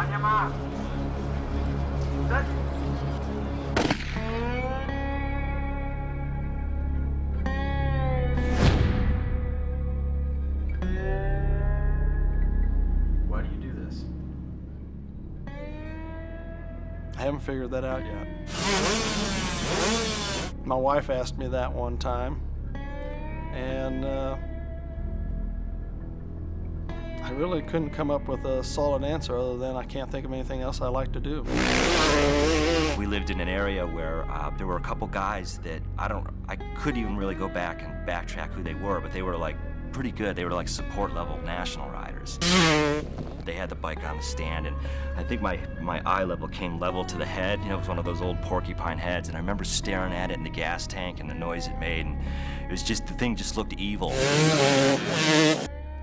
On your mark. Set. Why do you do this? I haven't figured that out yet. My wife asked me that one time, and I really couldn't come up with a solid answer other than I can't think of anything else I like to do. We lived in an area where there were a couple guys that I couldn't even really go back and backtrack who they were, but they were like pretty good. They were like support level national riders. They had the bike on the stand, and I think my eye level came level to the head. You know, it was one of those old porcupine heads, and I remember staring at it in the gas tank and the noise it made, and it was just, the thing just looked evil.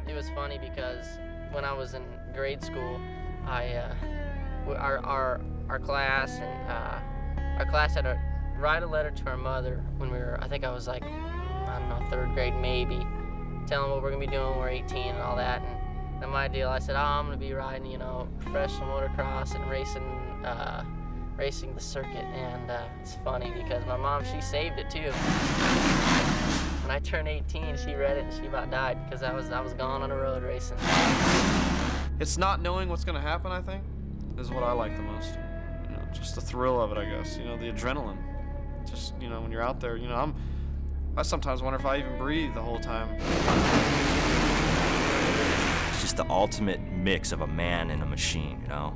It was funny because when I was in grade school, our class had to write a letter to our mother when we were, I think I was like, I don't know, 3rd grade maybe, telling what we're gonna be doing when we're 18 and all that. And my deal, I said, oh, I'm gonna be riding, you know, professional motocross and racing the circuit. And it's funny because my mom, she saved it too. When I turned 18, she read it and she about died because I was gone on the road racing. It's not knowing what's going to happen, I think, is what I like the most. You know, just the thrill of it, I guess. You know, the adrenaline. Just, you know, when you're out there, you know, I sometimes wonder if I even breathe the whole time. It's just the ultimate mix of a man and a machine, you know?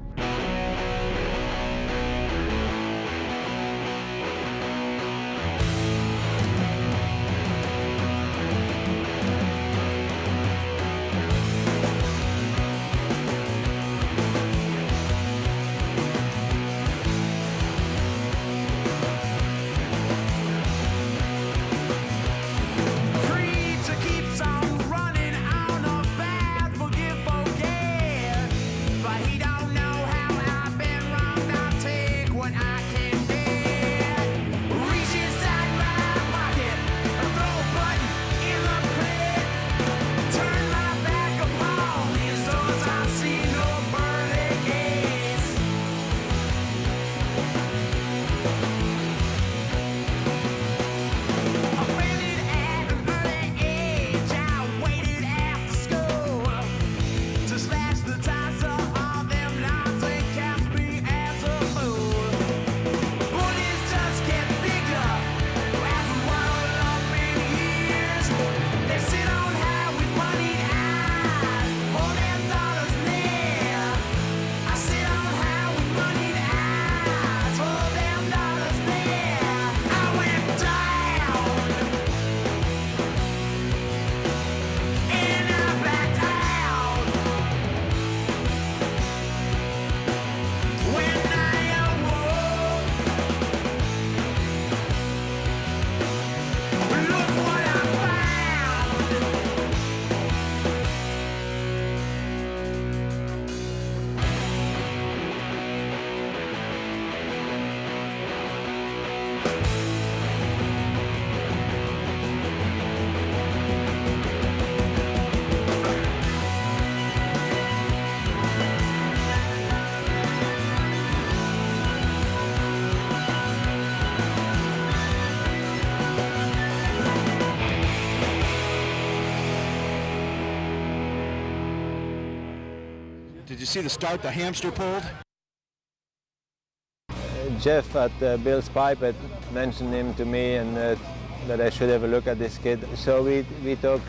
Did you see the start the hamster pulled? Jeff at Bill's Pipe had mentioned him to me, and that I should have a look at this kid. So we took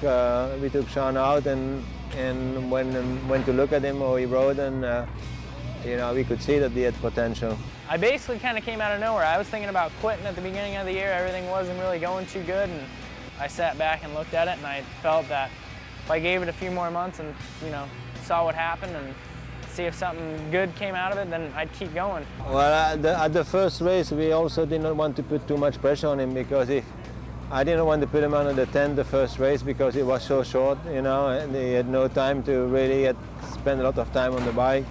Sean out and went to look at him, or he rode, and you know, we could see that he had potential. I basically kind of came out of nowhere. I was thinking about quitting at the beginning of the year. Everything wasn't really going too good, and I sat back and looked at it, and I felt that if I gave it a few more months and, you know, saw what happened and see if something good came out of it, then I'd keep going. Well, at the first race, we also did not want to put too much pressure on him, because I didn't want to put him under the tent the first race because it was so short, you know, and he had no time to really spend a lot of time on the bike.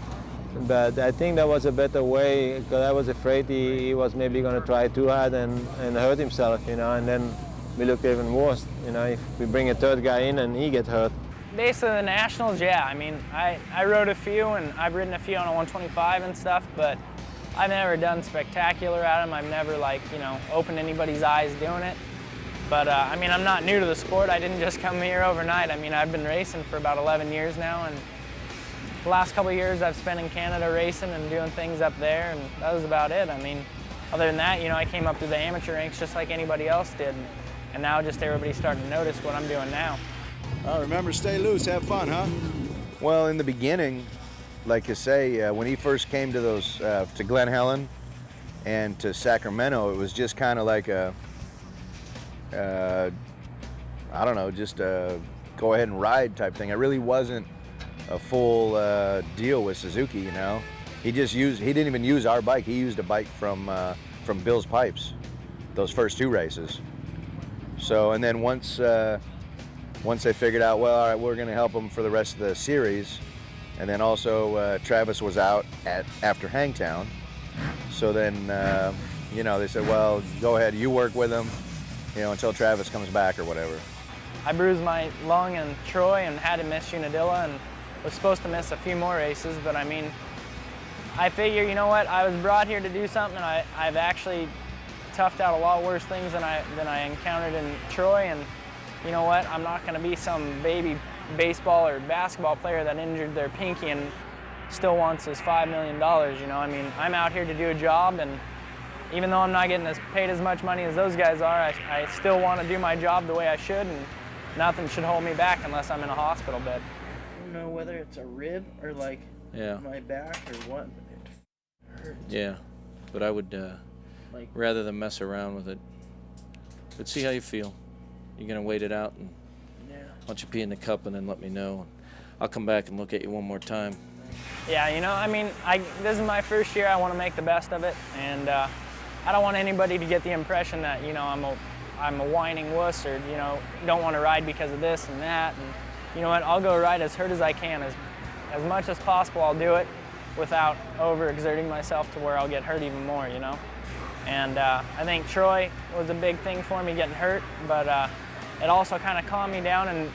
But I think that was a better way, because I was afraid he was maybe going to try too hard and hurt himself, you know, and then we looked even worse, you know, if we bring a third guy in and he gets hurt. basically the nationals, yeah. I mean, I rode a few, and I've ridden a few on a 125 and stuff, but I've never done spectacular at them. I've never, like, you know, opened anybody's eyes doing it. But I mean, I'm not new to the sport. I didn't just come here overnight. I mean, I've been racing for about 11 years now, and the last couple of years I've spent in Canada racing and doing things up there, and that was about it. I mean, other than that, you know, I came up through the amateur ranks just like anybody else did, and now just everybody's starting to notice what I'm doing now. Remember, stay loose, have fun, huh? Well, in the beginning, like you say, when he first came to those, to Glen Helen and to Sacramento, it was just kind of like a, I don't know, just a go ahead and ride type thing. It really wasn't a full deal with Suzuki, you know. He didn't even use our bike. He used a bike from Bill's Pipes, those first 2 races. So, and then once they figured out, well, all right, we're gonna help him for the rest of the series. And then also Travis was out after Hangtown. So then, you know, they said, well, go ahead, you work with him, you know, until Travis comes back or whatever. I bruised my lung in Troy and had to miss Unadilla and was supposed to miss a few more races, but I mean, I figure, you know what, I was brought here to do something, and I've actually toughed out a lot worse things than I encountered in Troy, and you know what, I'm not gonna be some baby baseball or basketball player that injured their pinky and still wants his $5 million, you know. I mean, I'm out here to do a job, and even though I'm not getting paid as much money as those guys are, I still want to do my job the way I should, and nothing should hold me back unless I'm in a hospital bed. I don't know whether it's a rib or like my back or what, but it hurts. Yeah, but I would Like, rather than mess around with it. But see how you feel. You're gonna wait it out, and yeah. why don't you pee in the cup and then let me know. I'll come back and look at you one more time. Yeah, you know, I mean, this is my first year. I want to make the best of it, and I don't want anybody to get the impression that, you know, I'm a whining wuss, or, you know, don't want to ride because of this and that. And you know what? I'll go ride as hurt as I can, as much as possible. I'll do it without overexerting myself to where I'll get hurt even more, you know. And I think Troy was a big thing for me getting hurt, but it also kind of calmed me down and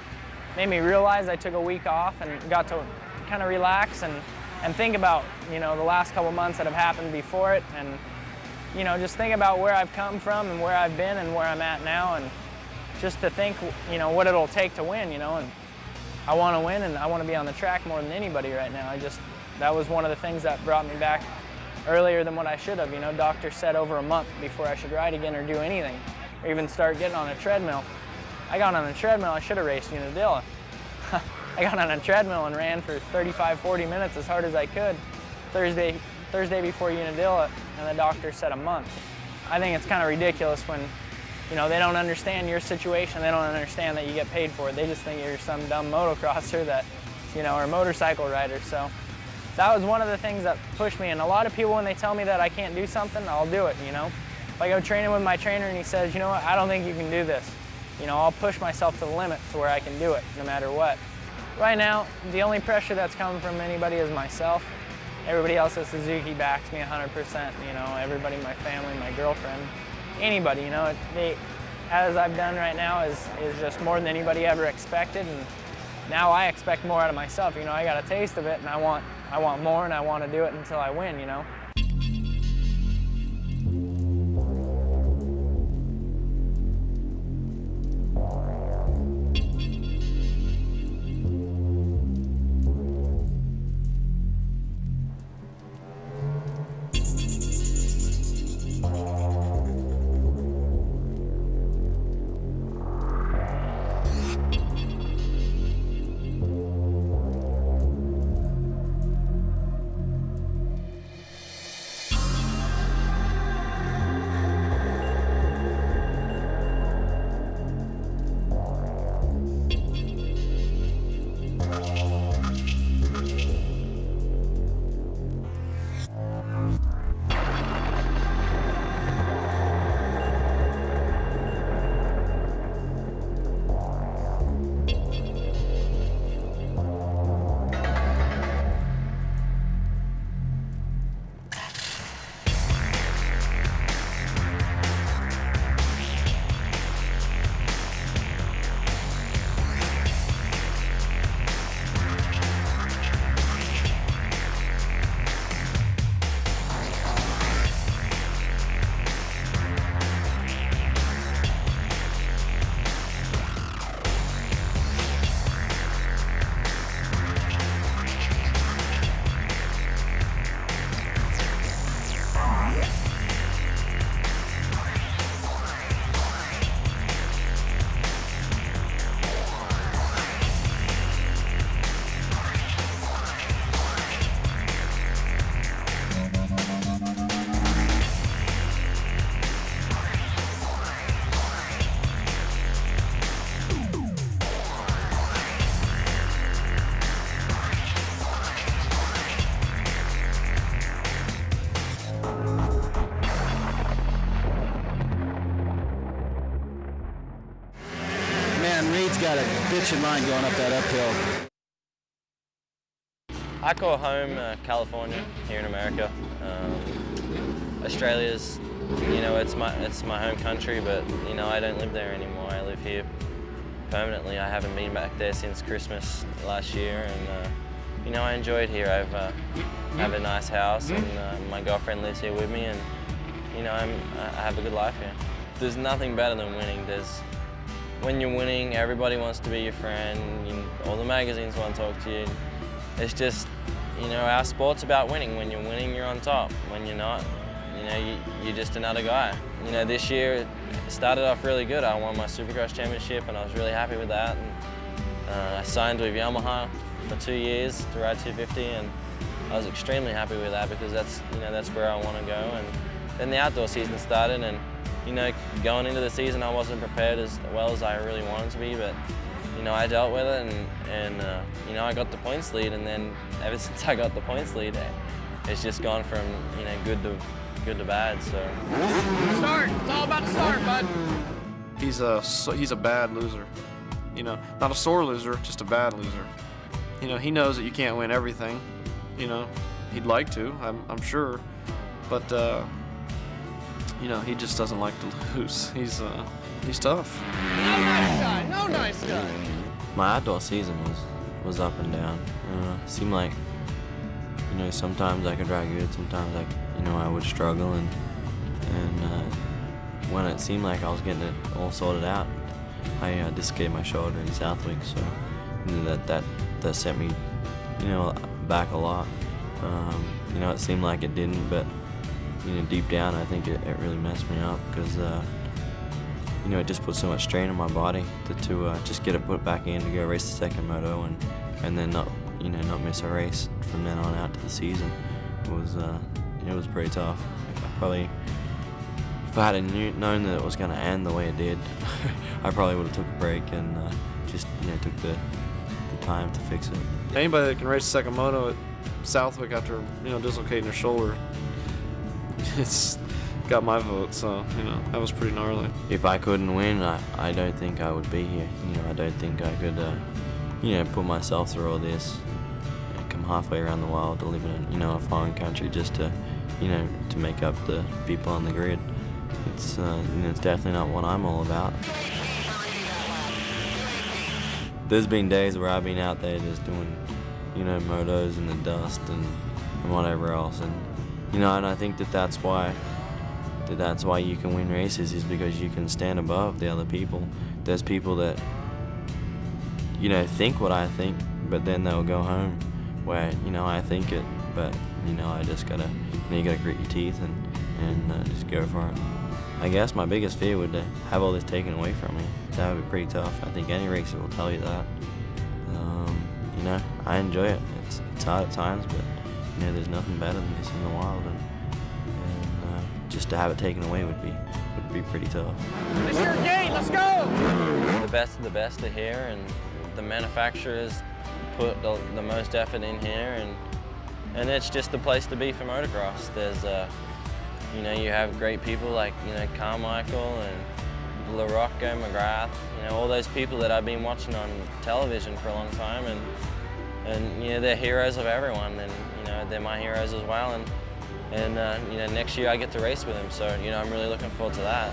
made me realize I took a week off and got to kind of relax and think about, you know, the last couple months that have happened before it, and, you know, just think about where I've come from and where I've been and where I'm at now, and just to think, you know, what it'll take to win, you know. And I want to win, and I want to be on the track more than anybody right now. That was one of the things that brought me back earlier than what I should have. You know, doctor said over a month before I should ride again or do anything, or even start getting on a treadmill. I got on a treadmill, I should have raced Unadilla. I got on a treadmill and ran for 35, 40 minutes as hard as I could Thursday before Unadilla, and the doctor said a month. I think it's kind of ridiculous when, you know, they don't understand your situation. They don't understand that you get paid for it. They just think you're some dumb motocrosser that, you know, or motorcycle rider. So that was one of the things that pushed me. And a lot of people, when they tell me that I can't do something, I'll do it, you know. If I go training with my trainer and he says, you know what, I don't think you can do this, you know, I'll push myself to the limit to where I can do it no matter what. Right now, the only pressure that's coming from anybody is myself. Everybody else at Suzuki backs me 100%, you know, everybody, my family, my girlfriend, anybody, you know. As I've done right now is just more than anybody ever expected, and now I expect more out of myself. You know, I got a taste of it, and I want more, and I want to do it until I win, you know. Wade's got a bitchin' line going up that uphill. I call home California here in America. Australia's, you know, it's my home country, but you know I don't live there anymore. I live here permanently. I haven't been back there since Christmas last year, and you know I enjoy it here. I have a nice house, and my girlfriend lives here with me, and you know I have a good life here. There's nothing better than winning. When you're winning, everybody wants to be your friend. All the magazines want to talk to you. It's just, you know, our sport's about winning. When you're winning, you're on top. When you're not, you know, you're just another guy. You know, this year it started off really good. I won my Supercross championship, and I was really happy with that. And, I signed with Yamaha for 2 years to ride 250, and I was extremely happy with that because that's where I want to go. And then the outdoor season started, and you know, going into the season, I wasn't prepared as well as I really wanted to be, but you know, I dealt with it, and you know, I got the points lead, and then ever since I got the points lead, it's just gone from, you know, good to bad. So Start. It's all about the start, bud. He's a bad loser. You know, not a sore loser, just a bad loser. You know, he knows that you can't win everything. You know, he'd like to, I'm sure, but you know, he just doesn't like to lose. He's tough. No nice guy. No nice guy. my outdoor season was up and down. Seemed like, you know, sometimes I could ride good, sometimes I would struggle, and when it seemed like I was getting it all sorted out, I dislocated my shoulder in Southwick, so that set me, back a lot. It seemed like it didn't, but deep down I think it really messed me up because it just put so much strain on my body to just get it put back in to go race the second moto and then not miss a race from then on out to the season. It was pretty tough. I probably, if I had known that it was going to end the way it did, I probably would have took a break and just took the time to fix it. Anybody that can race the second moto at Southwick after dislocating their shoulder, it's got my vote. So that was pretty gnarly. If I couldn't win, I don't think I would be here. I don't think I could put myself through all this and come halfway around the world to live in a foreign country just to to make up the people on the grid. It's it's definitely not what I'm all about. There's been days where I've been out there just doing motos in the dust and whatever else, and and I think that's why you can win races, is because you can stand above the other people. There's people that think what I think, but then they'll go home where I think it, but I just gotta you gotta grit your teeth and just go for it. I guess my biggest fear would to have all this taken away from me. That would be pretty tough. I think any racer will tell you that. I enjoy it. It's hard at times, but there's nothing better than this in the wild, and just to have it taken away would be pretty tough. It's your gate. Let's go. The best of the best are here, and the manufacturers put the most effort in here, and it's just the place to be for motocross. There's you have great people like Carmichael and LaRocco, McGrath, all those people that I've been watching on television for a long time, and they're heroes of everyone, and they're my heroes as well, and next year I get to race with them, so I'm really looking forward to that.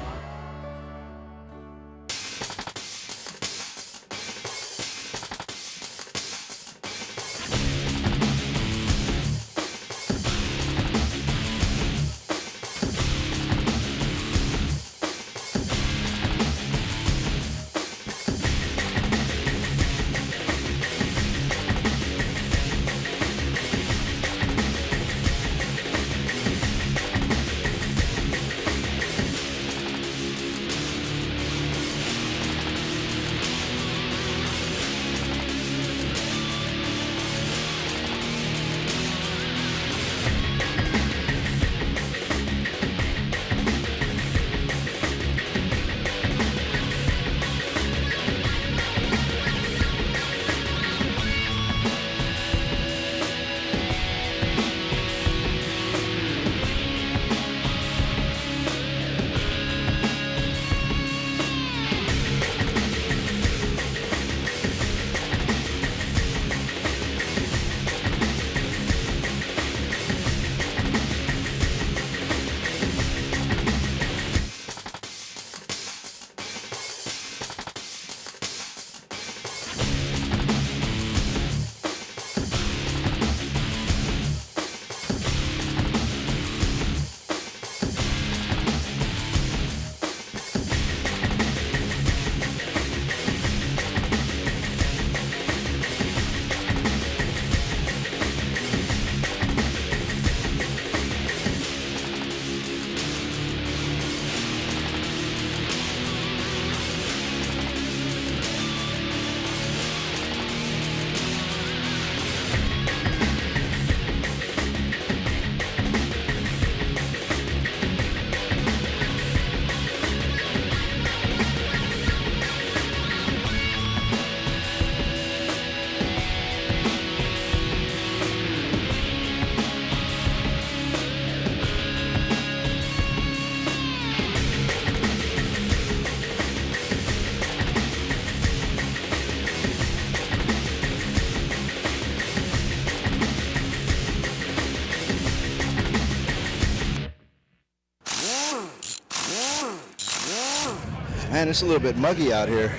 Man, it's a little bit muggy out here.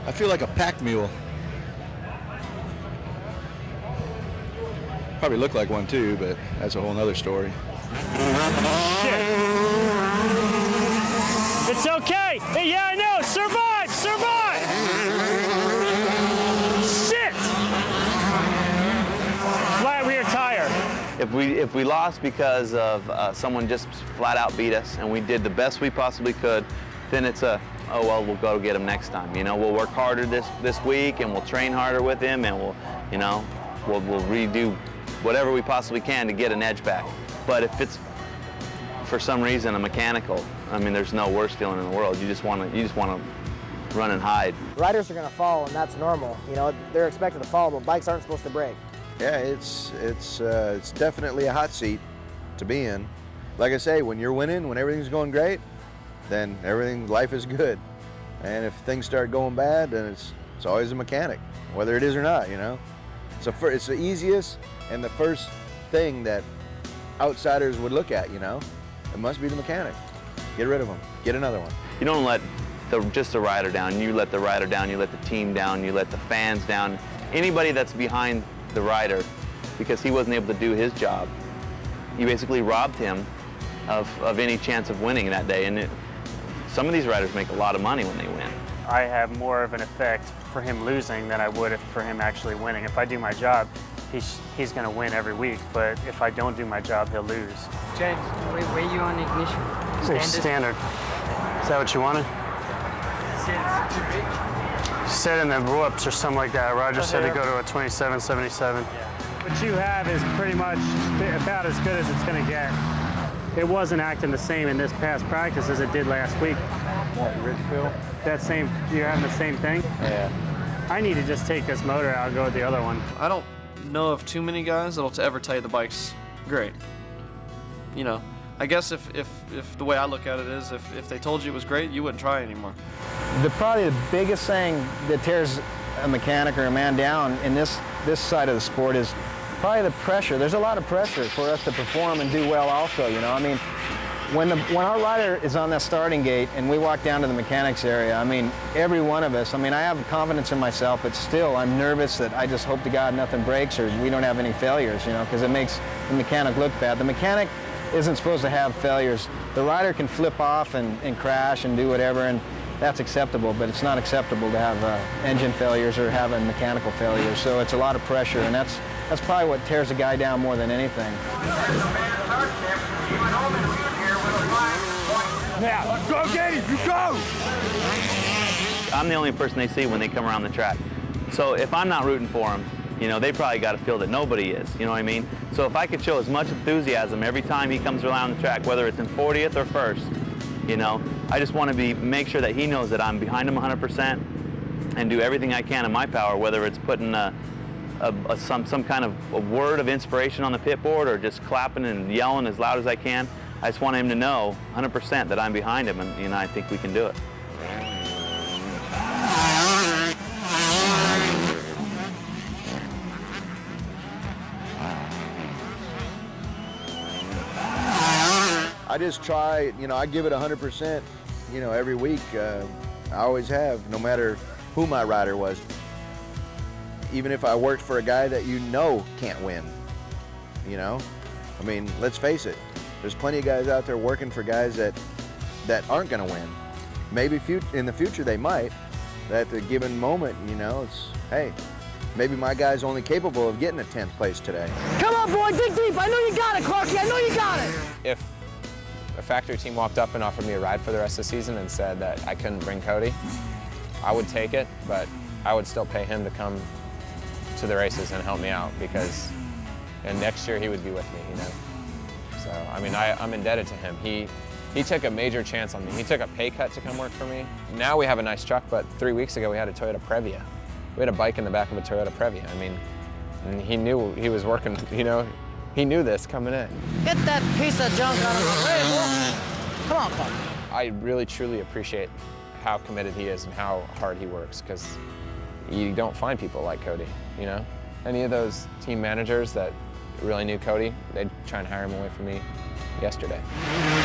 I feel like a pack mule. Probably look like one too, but that's a whole nother story. It's okay. Hey, yeah, I know. Survive, survive. Shit. Flat rear tire. If we lost because of someone just flat out beat us and we did the best we possibly could, then it's a, oh well, we'll go get him next time. You know, we'll work harder this week and we'll train harder with him and we'll redo whatever we possibly can to get an edge back. But if it's for some reason a mechanical, I mean, there's no worse feeling in the world. You just want to run and hide. Riders are going to fall, and that's normal. You know, they're expected to fall, but bikes aren't supposed to break. Yeah, it's definitely a hot seat to be in. Like I say, when you're winning, when everything's going great, then life is good. And if things start going bad, then it's always a mechanic, whether it is or not, you know. So it's the easiest and the first thing that outsiders would look at, you know. It must be the mechanic. Get rid of them. Get another one. You don't let just the rider down. You let the rider down. You let the team down. You let the fans down. Anybody that's behind the rider, because he wasn't able to do his job, you basically robbed him of any chance of winning that day. And some of these riders make a lot of money when they win. I have more of an effect for him losing than I would for him actually winning. If I do my job, he's going to win every week, but if I don't do my job, he'll lose. James, where you on ignition? Standard. Is that what you wanted? Said in the whoops or something like that. Roger said to go to a 2777. What you have is pretty much about as good as it's going to get. It wasn't acting the same in this past practice as it did last week. What, rich feel? You're having the same thing? Yeah. I need to just take this motor out and go with the other one. I don't know of too many guys that'll ever tell you the bike's great. You know, I guess if the way I look at it is if they told you it was great, you wouldn't try anymore. Probably the biggest thing that tears a mechanic or a man down in this side of the sport is probably the pressure. There's a lot of pressure for us to perform and do well also, you know. I mean, when our rider is on that starting gate and we walk down to the mechanics area, I mean, every one of us, I mean, I have confidence in myself, but still I'm nervous that I just hope to God nothing breaks or we don't have any failures, you know, because it makes the mechanic look bad. The mechanic isn't supposed to have failures. The rider can flip off and crash and do whatever, and that's acceptable, but it's not acceptable to have engine failures or having mechanical failures. So it's a lot of pressure, and that's probably what tears a guy down more than anything. Now, go get it, you go! I'm the only person they see when they come around the track. So if I'm not rooting for them, you know, they probably got to feel that nobody is, you know what I mean? So if I could show as much enthusiasm every time he comes around the track, whether it's in 40th or first, you know, I just want to make sure that he knows that I'm behind him 100% and do everything I can in my power, whether it's putting some kind of a word of inspiration on the pit board or just clapping and yelling as loud as I can. I just want him to know 100% that I'm behind him, and you know, I think we can do it. I just try, you know, I give it 100%, you know, every week. I always have, no matter who my rider was. Even if I worked for a guy that you know can't win, you know? I mean, let's face it, there's plenty of guys out there working for guys that aren't gonna win. Maybe in the future they might, but at the given moment, you know, it's, hey, maybe my guy's only capable of getting a 10th place today. Come on, boy, dig deep. I know you got it, Clarky. I know you got it. If a factory team walked up and offered me a ride for the rest of the season and said that I couldn't bring Cody, I would take it, but I would still pay him to come to the races and help me out and next year he would be with me, you know. So, I mean, I'm indebted to him. He took a major chance on me. He took a pay cut to come work for me. Now we have a nice truck, but 3 weeks ago we had a Toyota Previa. We had a bike in the back of a Toyota Previa. I mean, and he knew he was working, you know, he knew this coming in. Get that piece of junk out of my way, boy. Come on, Clarky. I really, truly appreciate how committed he is and how hard he works, because you don't find people like Cody, you know? Any of those team managers that really knew Cody, they'd try and hire him away from me yesterday.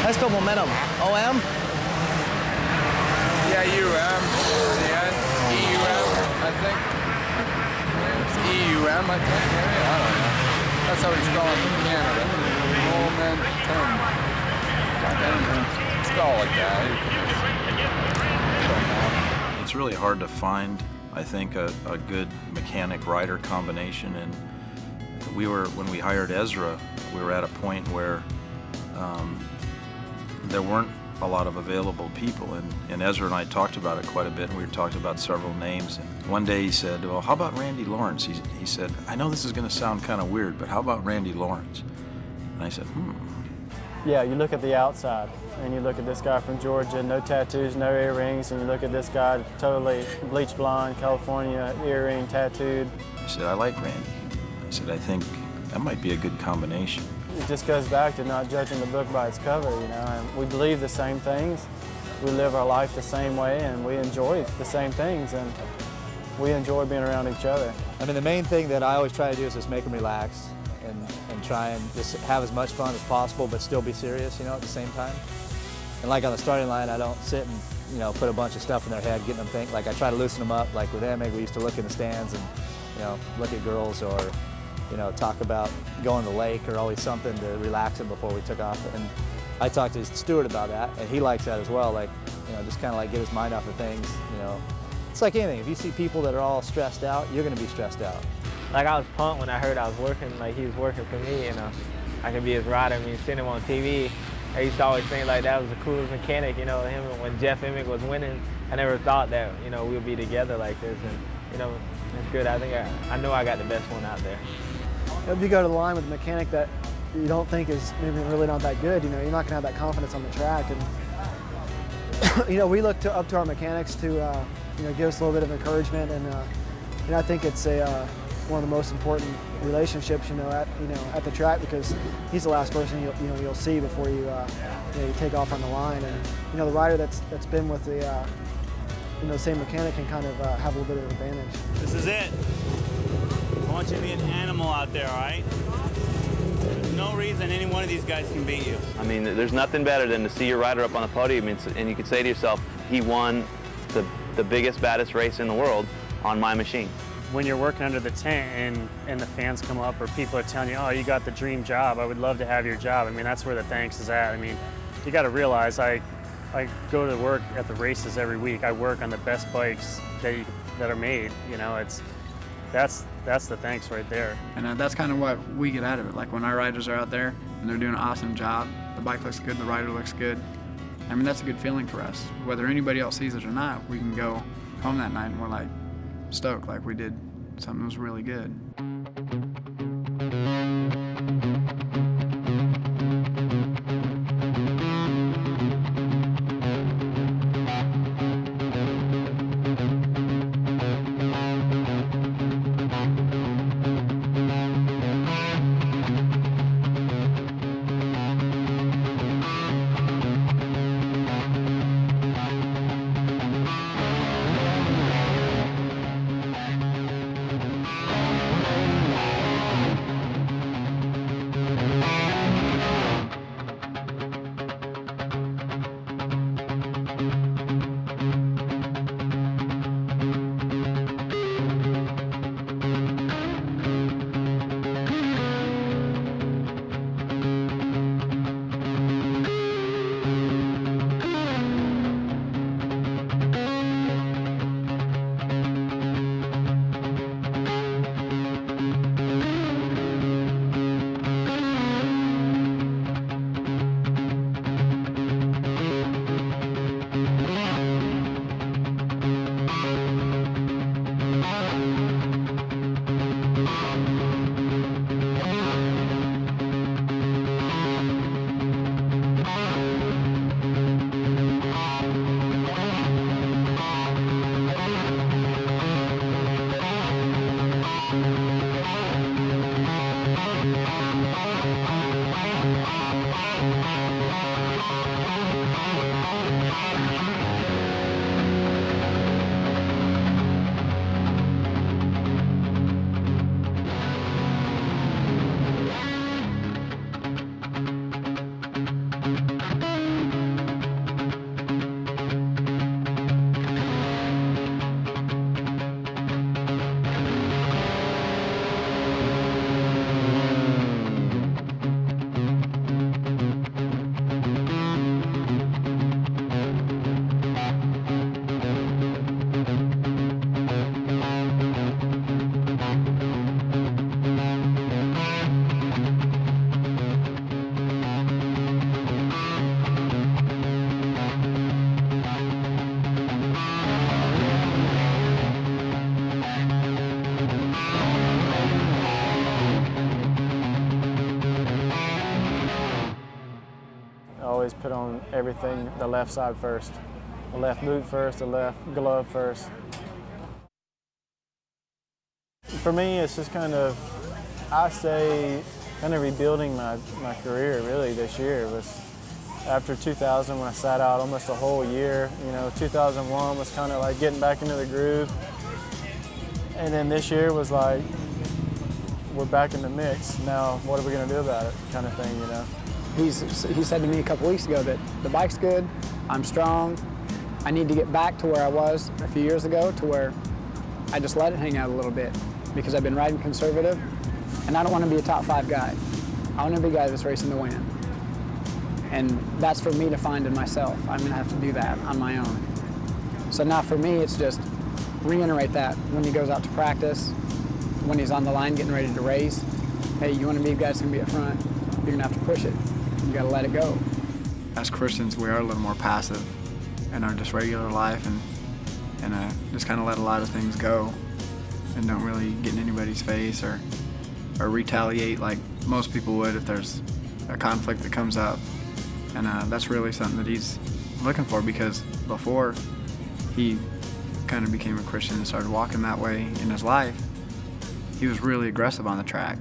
Let's build momentum. OM? E-I-U-M at the end. E-U-M, I think. It's E-U-M, I think. Maybe? I don't know. That's how we spell it in Canada. Momentum. Spell it like that. It's really hard to find, I think, a good mechanic-rider combination. And when we hired Ezra, we were at a point where there weren't a lot of available people, and Ezra and I talked about it quite a bit, and we talked about several names. And one day he said, well, how about Randy Lawrence? He said, I know this is going to sound kind of weird, but how about Randy Lawrence? And I said, Yeah, you look at the outside, and you look at this guy from Georgia, no tattoos, no earrings, and you look at this guy, totally bleach blonde, California, earring, tattooed. I said, I like Randy. I said, I think that might be a good combination. It just goes back to not judging the book by its cover, you know, and we believe the same things, we live our life the same way, and we enjoy the same things, and we enjoy being around each other. I mean, the main thing that I always try to do is just make them relax and try and just have as much fun as possible, but still be serious, you know, at the same time. And like on the starting line, I don't sit and, you know, put a bunch of stuff in their head, getting them think. Like I try to loosen them up. Like with Emig, we used to look in the stands and, you know, look at girls or, you know, talk about going to the lake or always something to relax them before we took off. And I talked to Stuart about that, and he likes that as well. Like, you know, just kind of like get his mind off of things, you know. It's like anything. If you see people that are all stressed out, you're going to be stressed out. Like I was pumped when I heard I was working, like he was working for me, and I could be his rider. I mean, seeing him on TV, I used to always think like that was the coolest mechanic, you know, him when Jeff Emig was winning. I never thought that, you know, we'd be together like this, and, you know, it's good. I think I know I got the best one out there. If you go to the line with a mechanic that you don't think is maybe really not that good, you know, you're not going to have that confidence on the track. And, you know, we look up to our mechanics to, you know, give us a little bit of encouragement. And, you know, I think it's one of the most important relationships, you know, at the track, because he's the last person you'll see before you take off on the line. And, you know, the rider that's been with the, you know, the same mechanic can kind of have a little bit of an advantage. This is it. I want you to be an animal out there, all right? There's no reason any one of these guys can beat you. I mean, there's nothing better than to see your rider up on the podium and you can say to yourself, he won the biggest, baddest race in the world on my machine. When you're working under the tent and the fans come up or people are telling you, oh, you got the dream job, I would love to have your job. I mean, that's where the thanks is at. I mean, you got to realize I go to work at the races every week. I work on the best bikes that are made. You know, that's the thanks right there. And that's kind of what we get out of it. Like when our riders are out there and they're doing an awesome job, the bike looks good, the rider looks good. I mean, that's a good feeling for us. Whether anybody else sees it or not, we can go home that night and we're like stoked, like we did something that was really good. put on everything the left side first. The left boot first, the left glove first. For me, it's just kind of, I say, kind of rebuilding my career really this year. Was after 2000 when I sat out almost a whole year. 2001 was kind of like getting back into the groove. And then this year was like, we're back in the mix. Now, what are we going to do about it, kind of thing, He said to me a couple weeks ago that the bike's good, I'm strong, I need to get back to where I was a few years ago, to where I just let it hang out a little bit, because I've been riding conservative, and I don't want to be a top 5 guy. I want to be a guy that's racing to win. And that's for me to find in myself. I'm going to have to do that on my own. So now for me, it's just reiterate that when he goes out to practice, when he's on the line getting ready to race. Hey, you want to be a guy that's going to be up front, you're going to have to push it. You got to let it go. As Christians, we are a little more passive in our just regular life and just kind of let a lot of things go and don't really get in anybody's face or retaliate like most people would if there's a conflict that comes up. And that's really something that he's looking for, because before he kind of became a Christian and started walking that way in his life, he was really aggressive on the track.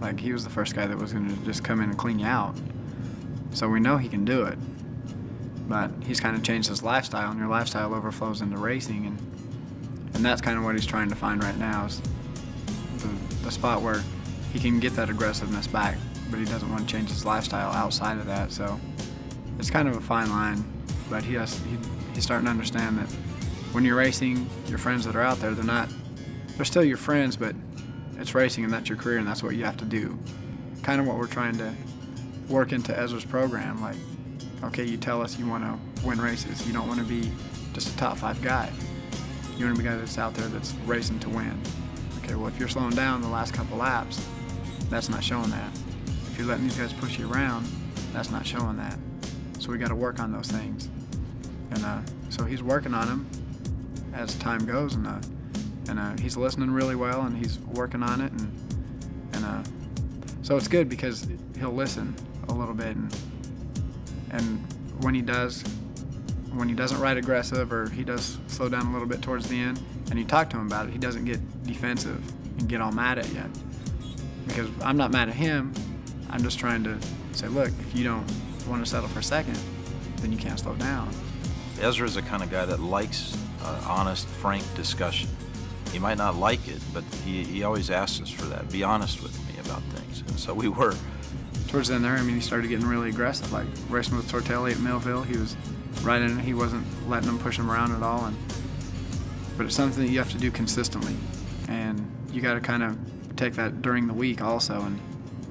Like, he was the first guy that was going to just come in and clean you out. So we know he can do it. But he's kind of changed his lifestyle, and your lifestyle overflows into racing, and that's kind of what he's trying to find right now, is the spot where he can get that aggressiveness back, but he doesn't want to change his lifestyle outside of that. So it's kind of a fine line, but he's starting to understand that when you're racing, your friends that are out there, they're still your friends, but it's racing and that's your career and that's what you have to do. Kind of what we're trying to work into Ezra's program. Like, okay, you tell us you want to win races. You don't want to be just a top 5 guy. You want to be a guy that's out there that's racing to win. Okay, well, if you're slowing down the last couple laps, that's not showing that. If you're letting these guys push you around, that's not showing that. So we got to work on those things. And so he's working on them as time goes, and he's listening really well, and he's working on it, and so it's good because he'll listen a little bit, and when he doesn't ride aggressive, or he does slow down a little bit towards the end, and you talk to him about it, he doesn't get defensive and get all mad at you. Because I'm not mad at him, I'm just trying to say, look, if you don't want to settle for second, then you can't slow down. Ezra's the kind of guy that likes honest, frank discussion. He might not like it, but he always asks us for that. Be honest with me about things. And so we were. Towards the end there, I mean, he started getting really aggressive, like racing with Tortelli at Millville. He was right in it. He wasn't letting him push him around at all. But it's something that you have to do consistently. And you got to kind of take that during the week also. And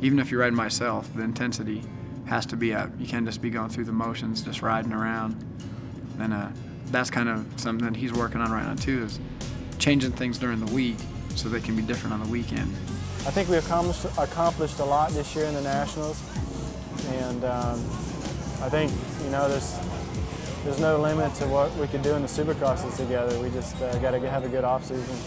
even if you're riding by yourself, the intensity has to be up. You can't just be going through the motions, just riding around. And that's kind of something that he's working on right now too, is changing things during the week so they can be different on the weekend. I think we accomplished a lot this year in the Nationals, and I think there's no limit to what we could do in the Supercrosses together. We just got to have a good off season.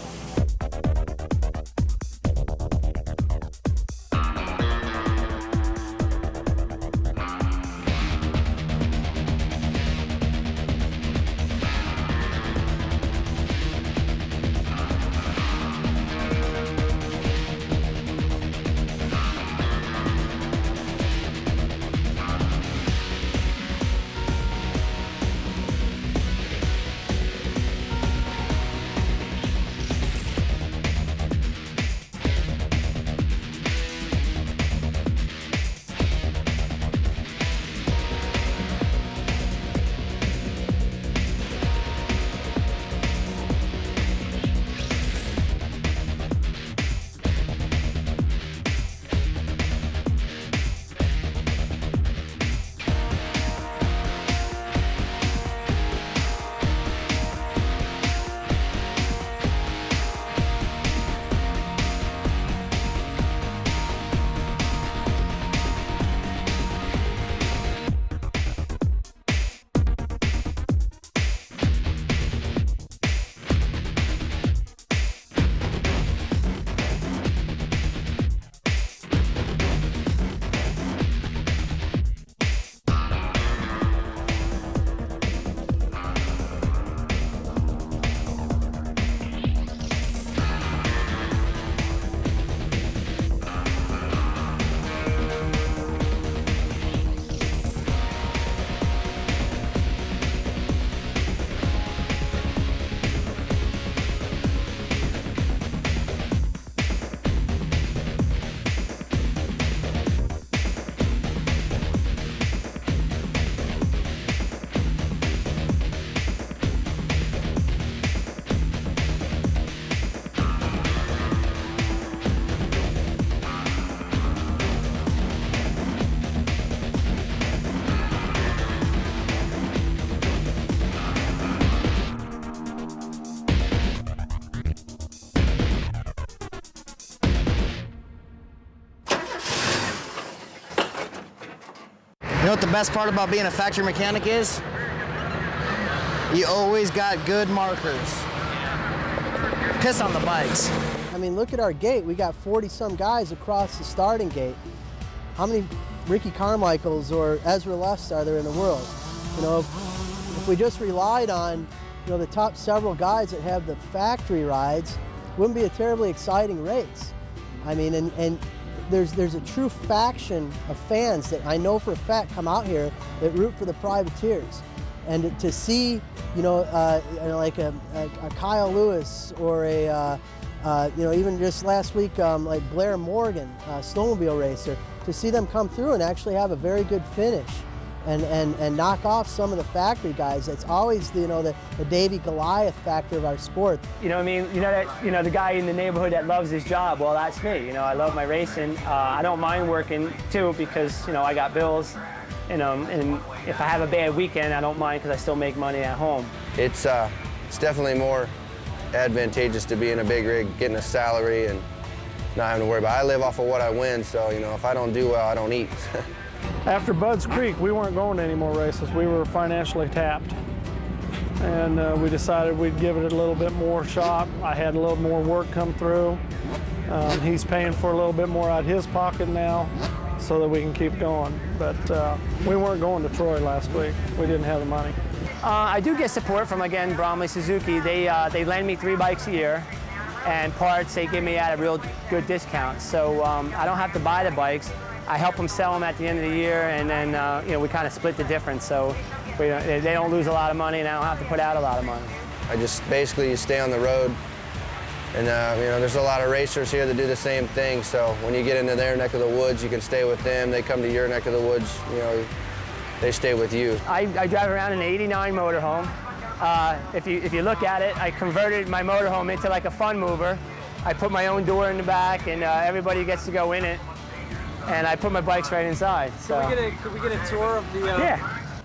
know what the best part about being a factory mechanic is? You always got good markers. Piss on the bikes. I mean, look at our gate. We got 40-some guys across the starting gate. How many Ricky Carmichaels or Ezra Lefts are there in the world? You know, if we just relied on, you know, the top several guys that have the factory rides, it wouldn't be a terribly exciting race. I mean, and there's a true faction of fans that I know for a fact come out here that root for the privateers. And to see, you know, like a Kyle Lewis or you know, even just last week, like Blair Morgan, snowmobile racer, to see them come through and actually have a very good finish and knock off some of the factory guys. That's always the, you know, the Davey Goliath factor of our sport. You know what I mean? You know the guy in the neighborhood that loves his job. Well, that's me. You know, I love my racing. I don't mind working too because, you know, I got bills. You know, and if I have a bad weekend, I don't mind because I still make money at home. It's definitely more advantageous to be in a big rig, getting a salary and not having to worry about it. I live off of what I win, so, you know, if I don't do well, I don't eat. After Bud's Creek, we weren't going to any more races. We were financially tapped. And we decided we'd give it a little bit more shot. I had a little more work come through. He's paying for a little bit more out of his pocket now so that we can keep going. But we weren't going to Troy last week. We didn't have the money. I do get support from, again, Bromley Suzuki. They lend me 3 bikes a year, and parts they give me at a real good discount. So I don't have to buy the bikes. I help them sell them at the end of the year, and then you know, we kind of split the difference. So they don't lose a lot of money, and I don't have to put out a lot of money. I just basically stay on the road. And you know, there's a lot of racers here that do the same thing. So when you get into their neck of the woods, you can stay with them. They come to your neck of the woods, you know, they stay with you. I drive around in an '89 motorhome. If you look at it, I converted my motorhome into like a fun mover. I put my own door in the back, and everybody gets to go in it. And I put my bikes right inside. So. Could we get a tour of the? Yeah.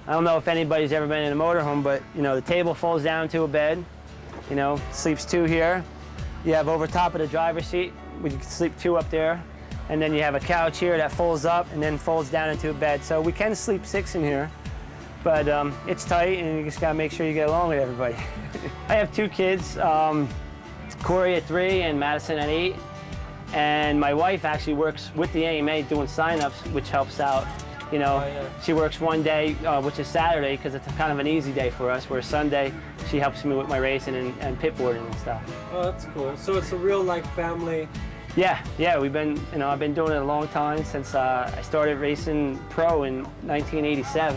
I don't know if anybody's ever been in a motorhome, but you know, the table folds down to a bed. You know, sleeps 2 here. You have over top of the driver's seat, you can sleep 2 up there. And then you have a couch here that folds up and then folds down into a bed. So we can sleep 6 in here, but it's tight and you just gotta make sure you get along with everybody. I have 2 kids, Corey at 3 and Madison at 8. And my wife actually works with the AMA doing sign-ups, which helps out. You know, she works one day, which is Saturday, because it's kind of an easy day for us, where Sunday she helps me with my racing and pit boarding and stuff. Oh, that's cool. So it's a real, like, family. Yeah, we've been, you know, I've been doing it a long time since I started racing pro in 1987.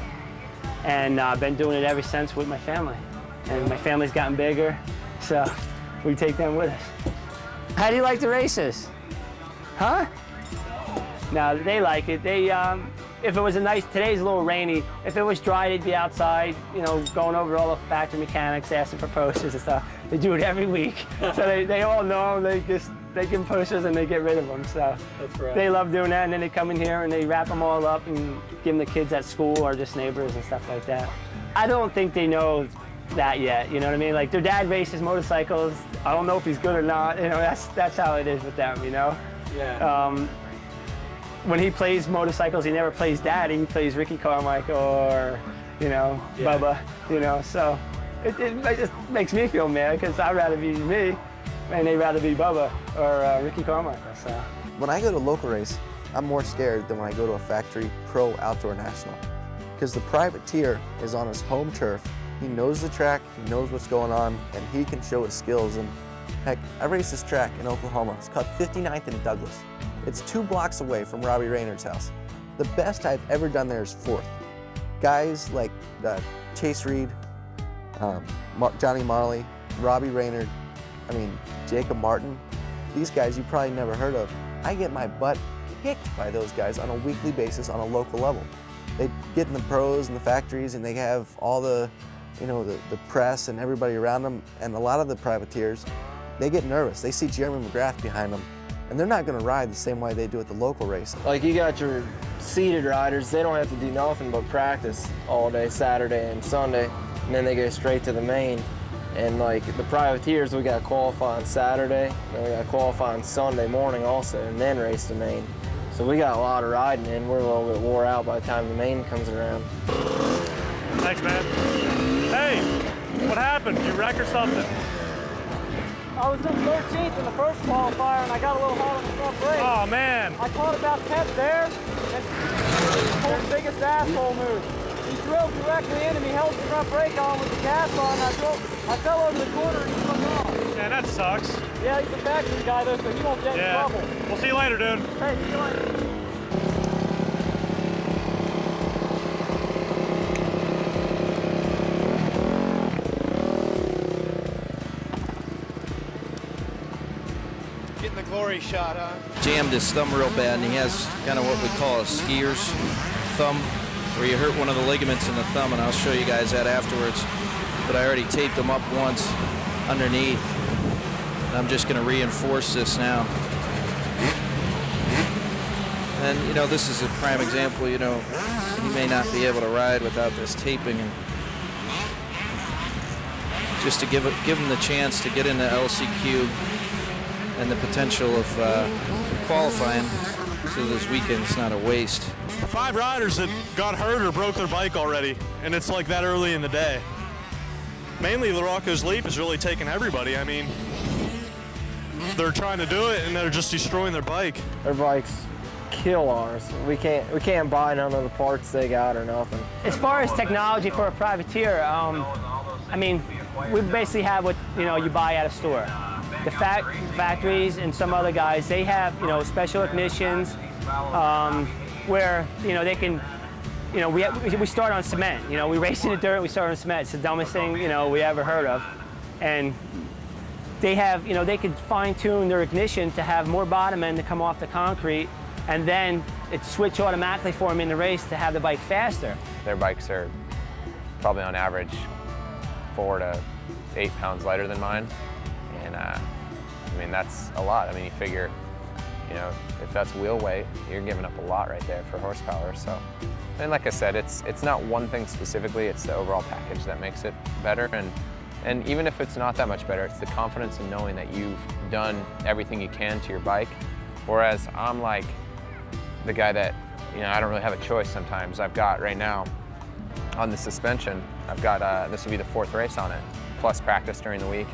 And I've been doing it ever since with my family. And my family's gotten bigger, so we take them with us. How do you like the races? Huh? No, they like it. They, if it was today's a little rainy. If it was dry, they'd be outside, you know, going over all the factory mechanics, asking for posters and stuff. They do it every week. So they all know them. They give them posters and they get rid of them. So that's right. They love doing that, and then they come in here and they wrap them all up and give them to kids at school or just neighbors and stuff like that. I don't think they know that yet, you know what I mean? Like, their dad races motorcycles. I don't know if he's good or not. You know, that's how it is with them, you know? Yeah. When he plays motorcycles, he never plays Daddy. He plays Ricky Carmichael or, you know, Bubba, you know. So it just makes me feel mad because I'd rather be me and they'd rather be Bubba or Ricky Carmichael. So. When I go to a local race, I'm more scared than when I go to a factory pro outdoor national, because the privateer is on his home turf. He knows the track, he knows what's going on, and he can show his skills. And heck, I raced this track in Oklahoma. It's called 59th and Douglas. It's 2 blocks away from Robbie Raynard's house. The best I've ever done there is 4th. Guys like Chase Reed, Johnny Marley, Robbie Raynard, I mean, Jacob Martin, these guys you probably never heard of. I get my butt kicked by those guys on a weekly basis on a local level. They get in the pros and the factories and they have all the, you know, the press and everybody around them, and a lot of the privateers, they get nervous. They see Jeremy McGrath behind them, and they're not going to ride the same way they do at the local race. Like, you got your seated riders, they don't have to do nothing but practice all day Saturday and Sunday, and then they go straight to the main. And like the privateers, we got to qualify on Saturday, then we got to qualify on Sunday morning also, and then race the main. So we got a lot of riding in. We're a little bit wore out by the time the main comes around. Thanks, man. Hey, what happened? You wreck or something? I was in 13th in the first qualifier, and I got a little hot on the front brake. Oh, man. I caught about 10th there, and pulled the biggest asshole move. He drove directly into me, held the front brake on with the gas on. I fell over the corner and he took off. Man, that sucks. Yeah, he's a factory guy, though, so he won't get in trouble. We'll see you later, dude. Hey, see you later. Getting the glory shot, huh? Jammed his thumb real bad, and he has kind of what we call a skier's thumb, where you hurt one of the ligaments in the thumb, and I'll show you guys that afterwards. But I already taped him up once underneath. And I'm just going to reinforce this now. And, you know, this is a prime example, you know, he may not be able to ride without this taping. And just to give him the chance to get into LCQ and the potential of qualifying so this weekend's not a waste. 5 riders that got hurt or broke their bike already, and it's like that early in the day. Mainly Larocco's Leap is really taking everybody. I mean, they're trying to do it and they're just destroying their bike. Their bikes kill ours. We can't buy none of the parts they got or nothing. As far as technology for a privateer, I mean, we basically have what you buy at a store. The factories and some other guys, they have special ignitions where they can. We start on cement. We race in the dirt. We start on cement. It's the dumbest thing we ever heard of, and they have they can fine tune their ignition to have more bottom end to come off the concrete, and then it switch automatically for them in the race to have the bike faster. Their bikes are probably on average 4 to 8 pounds lighter than mine, and I mean that's a lot. I mean you figure, if that's wheel weight, you're giving up a lot right there for horsepower. So, and like I said, it's not one thing specifically. It's the overall package that makes it better. And even if it's not that much better, it's the confidence in knowing that you've done everything you can to your bike. Whereas I'm like the guy that, I don't really have a choice sometimes. I've got right now on the suspension, I've got, this will be the 4th race on it, plus practice during the week.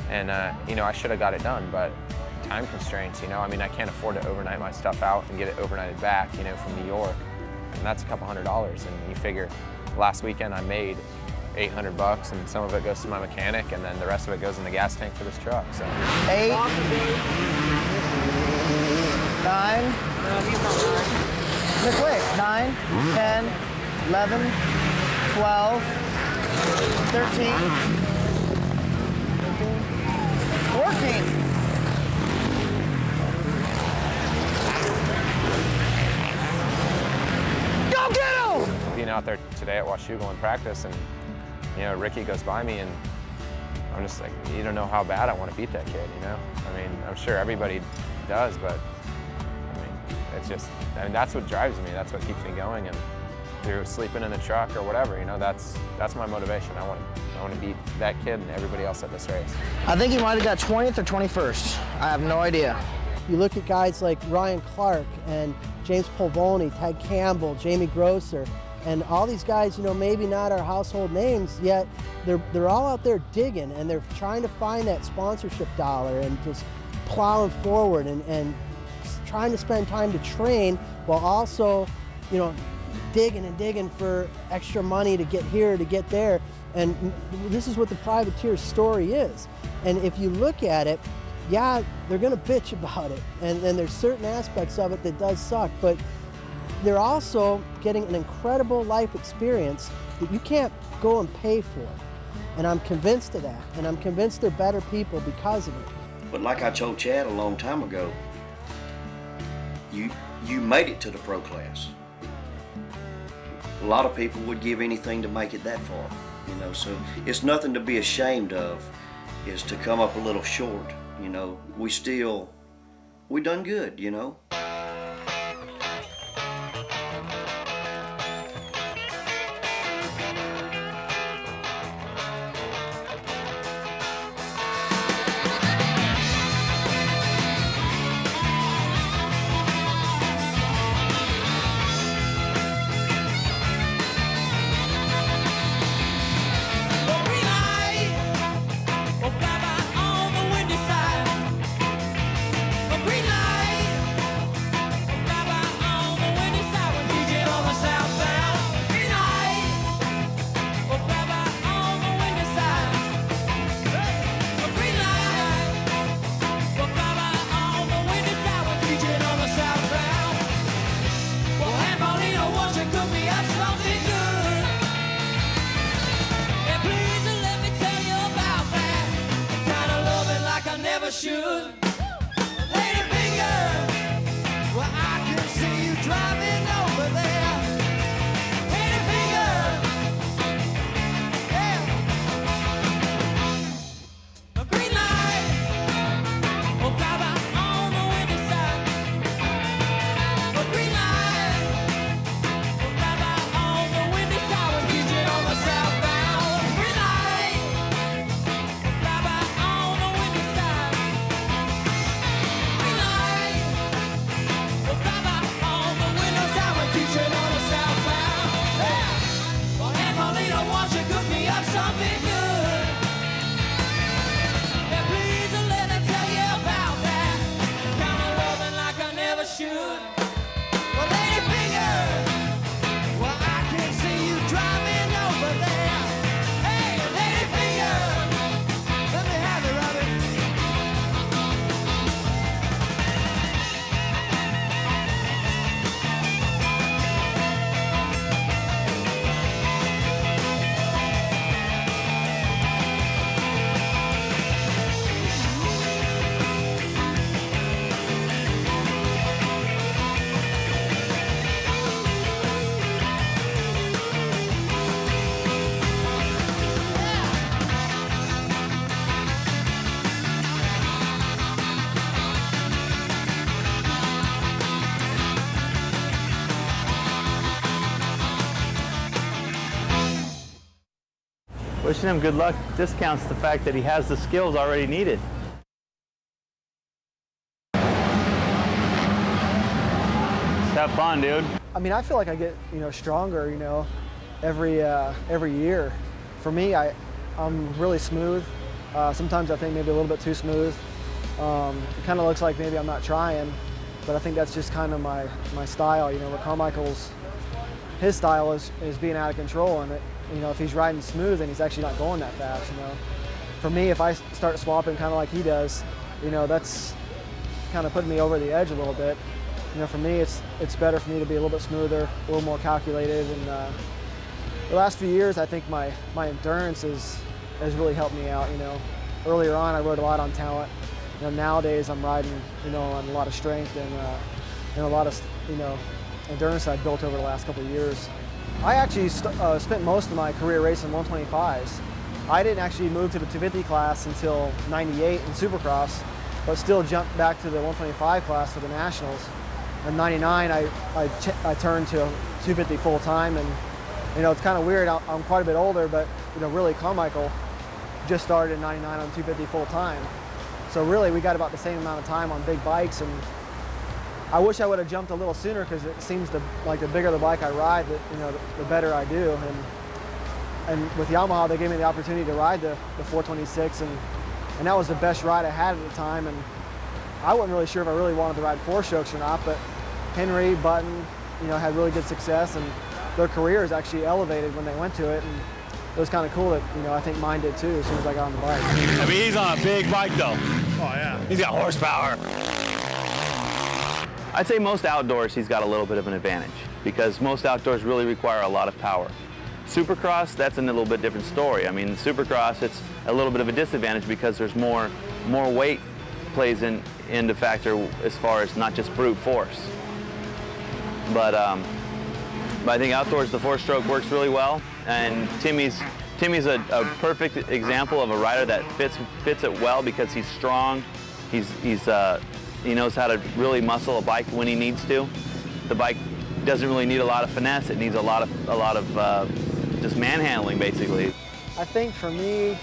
And, I should have got it done, but time constraints, I mean, I can't afford to overnight my stuff out and get it overnighted back, from New York. And that's a couple $100. And you figure last weekend I made $800 and some of it goes to my mechanic and then the rest of it goes in the gas tank for this truck. So 8, 9, quick, 9, 10, 11, 12, 13, 14. Go get him! Being out there today at Washougal in practice and, Ricky goes by me and I'm just like, you don't know how bad I want to beat that kid, I mean, I'm sure everybody does, but I mean, it's just, that's what drives me. That's what keeps me going. And through sleeping in the truck or whatever, that's my motivation. I want to beat that kid and everybody else at this race. I think he might have got 20th or 21st. I have no idea. You look at guys like Ryan Clark and James Polvoni, Ted Campbell, Jamie Grosser, and all these guys, maybe not our household names, yet they're all out there digging and they're trying to find that sponsorship dollar and just plowing forward and trying to spend time to train while also, digging for extra money to get here, to get there. And this is what the privateer story is. And if you look at it, yeah, they're gonna bitch about it. And there's certain aspects of it that does suck, but they're also getting an incredible life experience that you can't go and pay for. And I'm convinced of that. And I'm convinced they're better people because of it. But like I told Chad a long time ago, you made it to the pro class. A lot of people would give anything to make it that far, so it's nothing to be ashamed of, is to come up a little short, we done good, Wishing him good luck discounts the fact that he has the skills already needed. Have fun, dude. I mean, I feel like I get, stronger, every year. For me, I'm really smooth. Sometimes I think maybe a little bit too smooth. It kind of looks like maybe I'm not trying, but I think that's just kind of my style. Where Carmichael's, his style is being out of control, and if he's riding smooth, then he's actually not going that fast. For me, if I start swapping kind of like he does, that's kind of putting me over the edge a little bit. For me, it's better for me to be a little bit smoother, a little more calculated. And the last few years, I think my endurance has really helped me out. Earlier on, I rode a lot on talent. Nowadays, I'm riding, on a lot of strength and a lot of, endurance I've built over the last couple of years. I actually spent most of my career racing 125s. I didn't actually move to the 250 class until '98 in Supercross, but still jumped back to the 125 class for the Nationals. In '99, I turned to 250 full time, and it's kind of weird. I'm quite a bit older, but really Carmichael just started in '99 on 250 full time. So really, we got about the same amount of time on big bikes, and I wish I would have jumped a little sooner because it seems like the bigger the bike I ride, the better I do. And with Yamaha, they gave me the opportunity to ride the 426, and that was the best ride I had at the time. And I wasn't really sure if I really wanted to ride four strokes or not, but Henry, Button, had really good success, and their careers actually elevated when they went to it. And it was kind of cool that, I think mine did too as soon as I got on the bike. I mean, he's on a big bike though. Oh yeah. He's got horsepower. I'd say most outdoors he's got a little bit of an advantage because most outdoors really require a lot of power. Supercross, that's a little bit different story. I mean, Supercross, it's a little bit of a disadvantage because there's more weight plays into factor as far as not just brute force. But I think outdoors the four-stroke works really well, and Timmy's a perfect example of a rider that fits it well because he's strong. He knows how to really muscle a bike when he needs to. The bike doesn't really need a lot of finesse. It needs a lot of just manhandling, basically. I think for me,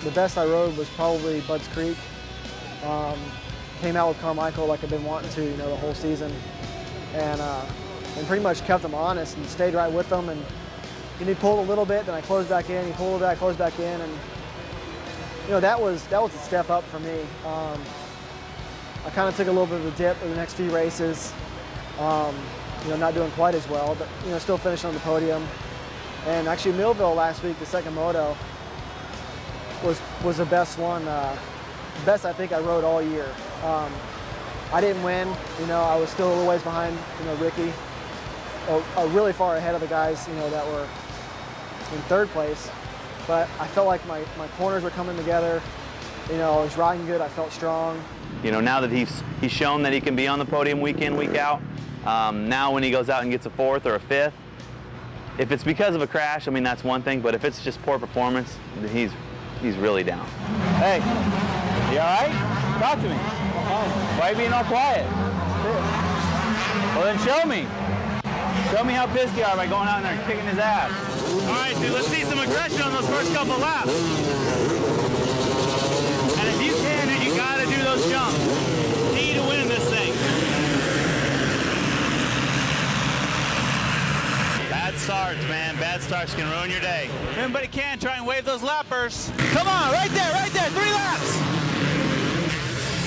the best I rode was probably Budds Creek. Came out with Carmichael like I've been wanting to, the whole season, and pretty much kept him honest and stayed right with them. And he pulled a little bit, then I closed back in. He pulled a little bit, I closed back in, and that was a step up for me. I kind of took a little bit of a dip in the next few races, not doing quite as well, but still finishing on the podium. And actually Millville last week, the second moto, was the best one, best I think I rode all year. I didn't win, I was still a little ways behind, Ricky, really far ahead of the guys, that were in third place. But I felt like my corners were coming together. I was riding good, I felt strong. Now that he's shown that he can be on the podium week in, week out, now when he goes out and gets a fourth or a fifth, if it's because of a crash, I mean, that's one thing, but if it's just poor performance, he's really down. Hey, you all right? Talk to me. Why are you being all quiet? Well, then show me. Show me how pissed you are by going out there and kicking his ass. All right, dude, let's see some aggression on those first couple laps. And if you can, then you got to do those jumps. Key to winning this thing. Bad starts, man. Bad starts can ruin your day. If anybody can, try and wave those lappers. Come on, right there, 3 laps.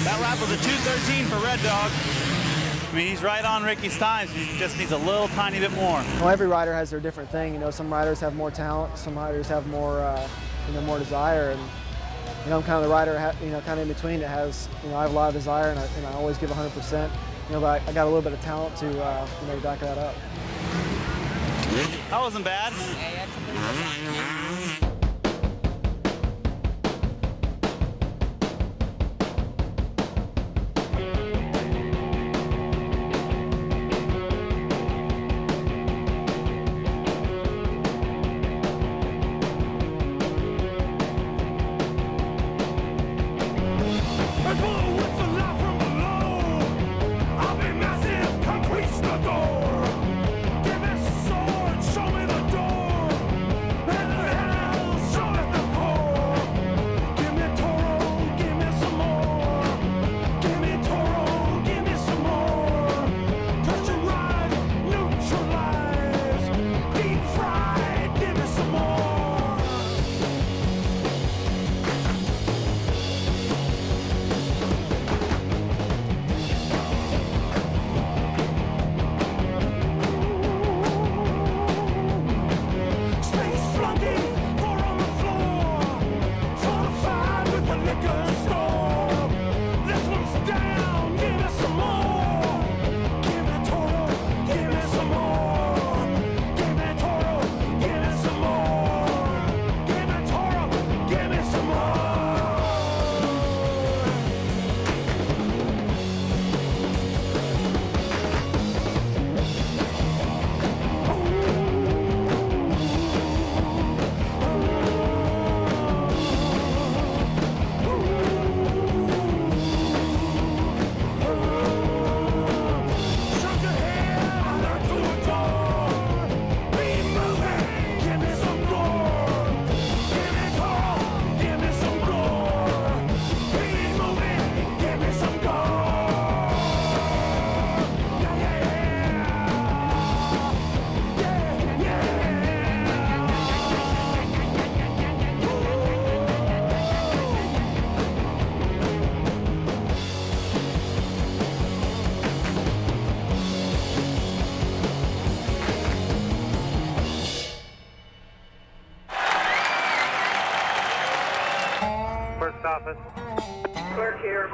That lap was a 2:13 for Red Dog. I mean, he's right on Ricky's times. He just needs a little tiny bit more. Well, every rider has their different thing. Some riders have more talent. Some riders have more, more desire. And I'm kind of the rider, kind of in between that has, I have a lot of desire and I always give 100%. But I got a little bit of talent to, back that up. That wasn't bad. Give me a sword, show me the door. office. Clerk here.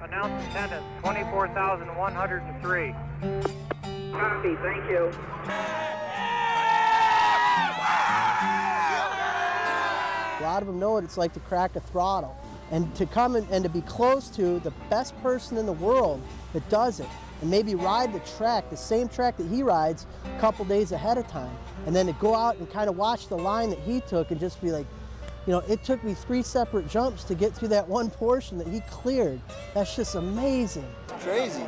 Announce attendance 24,103. Copy, thank you. A lot of them know what it's like to crack a throttle. And to come and to be close to the best person in the world that does it, and maybe ride the track, the same track that he rides, a couple days ahead of time. And then to go out and kind of watch the line that he took and just be like, you know, it took me 3 separate jumps to get through that one portion that he cleared. That's just amazing. Crazy.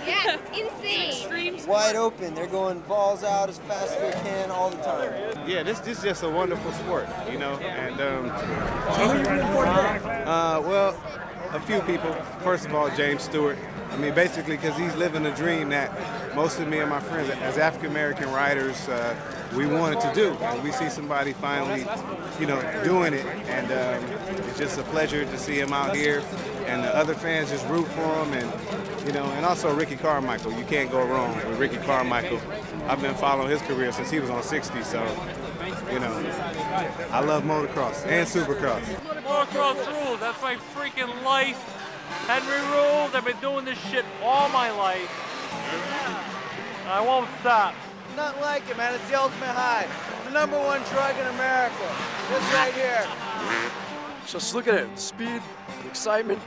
Yeah, insane. Wide open. They're going balls out as fast as they can all the time. Yeah, this is just a wonderful sport, you know. And well, a few people. First of all, James Stewart. I mean, basically, because he's living a dream that most of me and my friends, as African American riders, we wanted to do. And we see somebody finally, you know, doing it, and it's just a pleasure to see him out here. And the other fans just root for him, and you know, and also Ricky Carmichael. You can't go wrong with Ricky Carmichael. I've been following his career since he was on 60, so you know, I love motocross and supercross. Motocross rules. That's my freaking life. Henry rules. I've been doing this shit all my life. I won't stop. Nothing like it, man. It's the ultimate high. The #1 drug in America. This right here. Just look at it. Speed, excitement.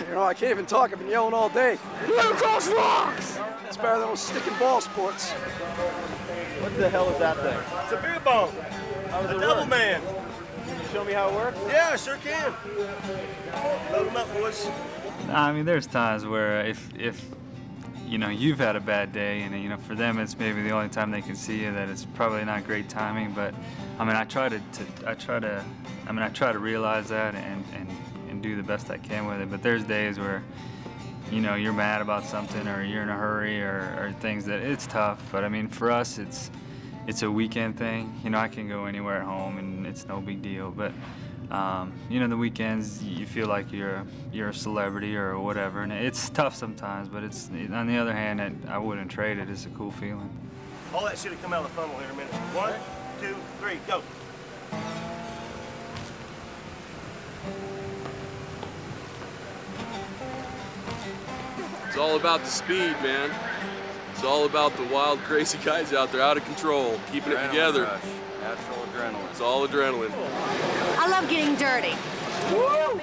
You know, I can't even talk. I've been yelling all day. Motocross rocks! It's better than those stick and ball sports. What the hell is that thing? It's a beer bong. A double man. Can you show me how it works? Yeah, I sure can. Load them up, boys. I mean, there's times where if you know you've had a bad day, and you know for them it's maybe the only time they can see you, that it's probably not great timing. But I mean, I try to realize that and do the best I can with it. But there's days where you know you're mad about something, or you're in a hurry, or things that it's tough. But I mean, for us it's a weekend thing. You know, I can go anywhere at home and it's no big deal. But you know, the weekends you feel like you're a celebrity or whatever, and it's tough sometimes. But it's, on the other hand, I wouldn't trade it. It's a cool feeling. All that shit will come out of the funnel here in a minute. 1, 2, 3, go. It's all about the speed, man. It's all about the wild, crazy guys out there, out of control, keeping it together. Rush. Natural adrenaline. It's all adrenaline. I love getting dirty. Woo!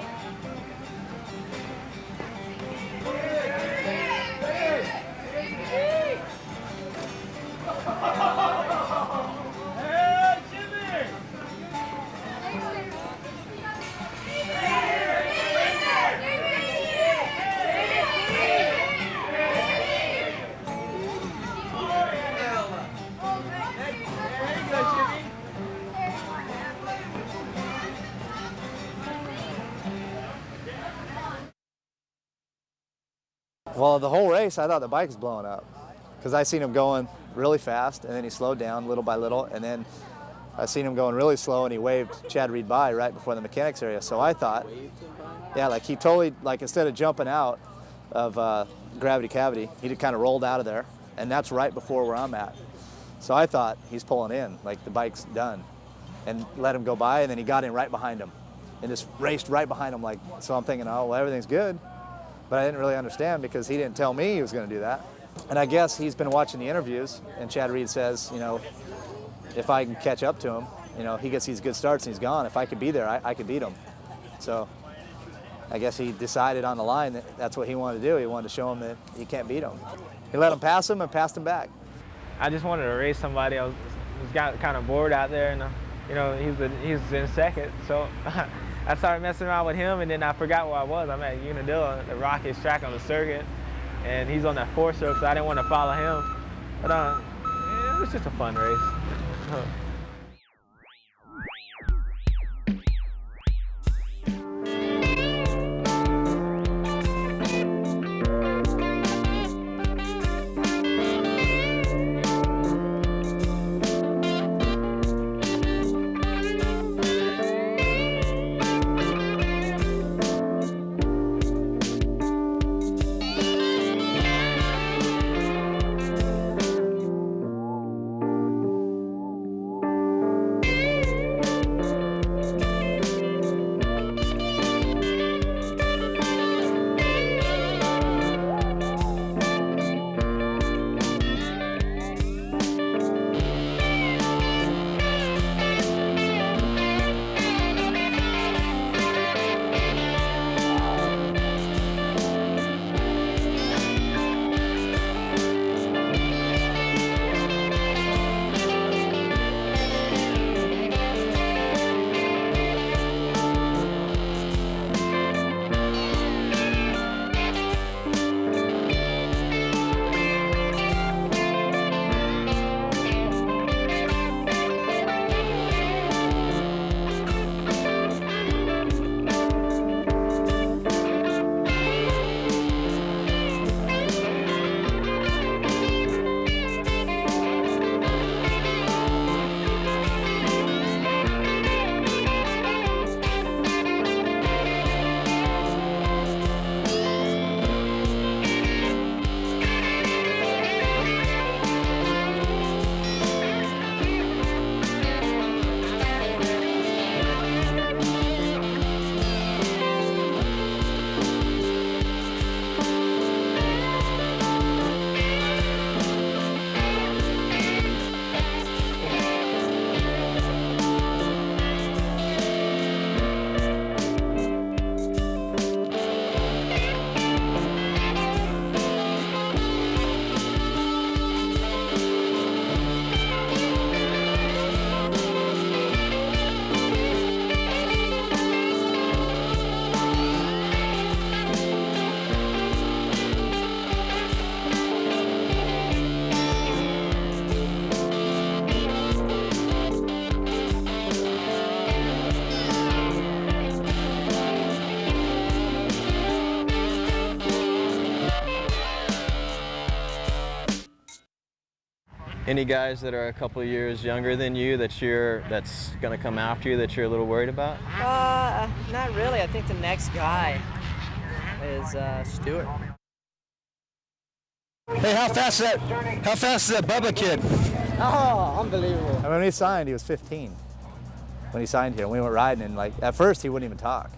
Well, the whole race, I thought the bike was blowing up because I seen him going really fast, and then he slowed down little by little, and then I seen him going really slow, and he waved Chad Reed by right before the mechanics area. So I thought, yeah, like he totally, like instead of jumping out of gravity cavity, he just kind of rolled out of there, and that's right before where I'm at. So I thought he's pulling in, like the bike's done, and let him go by, and then he got in right behind him and just raced right behind him. Like, so I'm thinking, oh, well, everything's good. But I didn't really understand because he didn't tell me he was going to do that. And I guess he's been watching the interviews, and Chad Reed says, you know, if I can catch up to him, you know, he gets these good starts and he's gone. If I could be there, I could beat him. So I guess he decided on the line that that's what he wanted to do. He wanted to show him that he can't beat him. He let him pass him and passed him back. I just wanted to race somebody. I was got kind of bored out there, and you know, he was in second, so I started messing around with him, and then I forgot where I was. I'm at Unadilla, the rockiest track on the circuit, and he's on that 4-stroke, so I didn't want to follow him. But it was just a fun race. Any guys that are a couple of years younger than you that's going to come after you that you're a little worried about? Not really. I think the next guy is Stewart. Hey, how fast is that Bubba kid? Oh, unbelievable. I mean, when he signed, he was 15. When he signed here, and we went riding, and like at first he wouldn't even talk.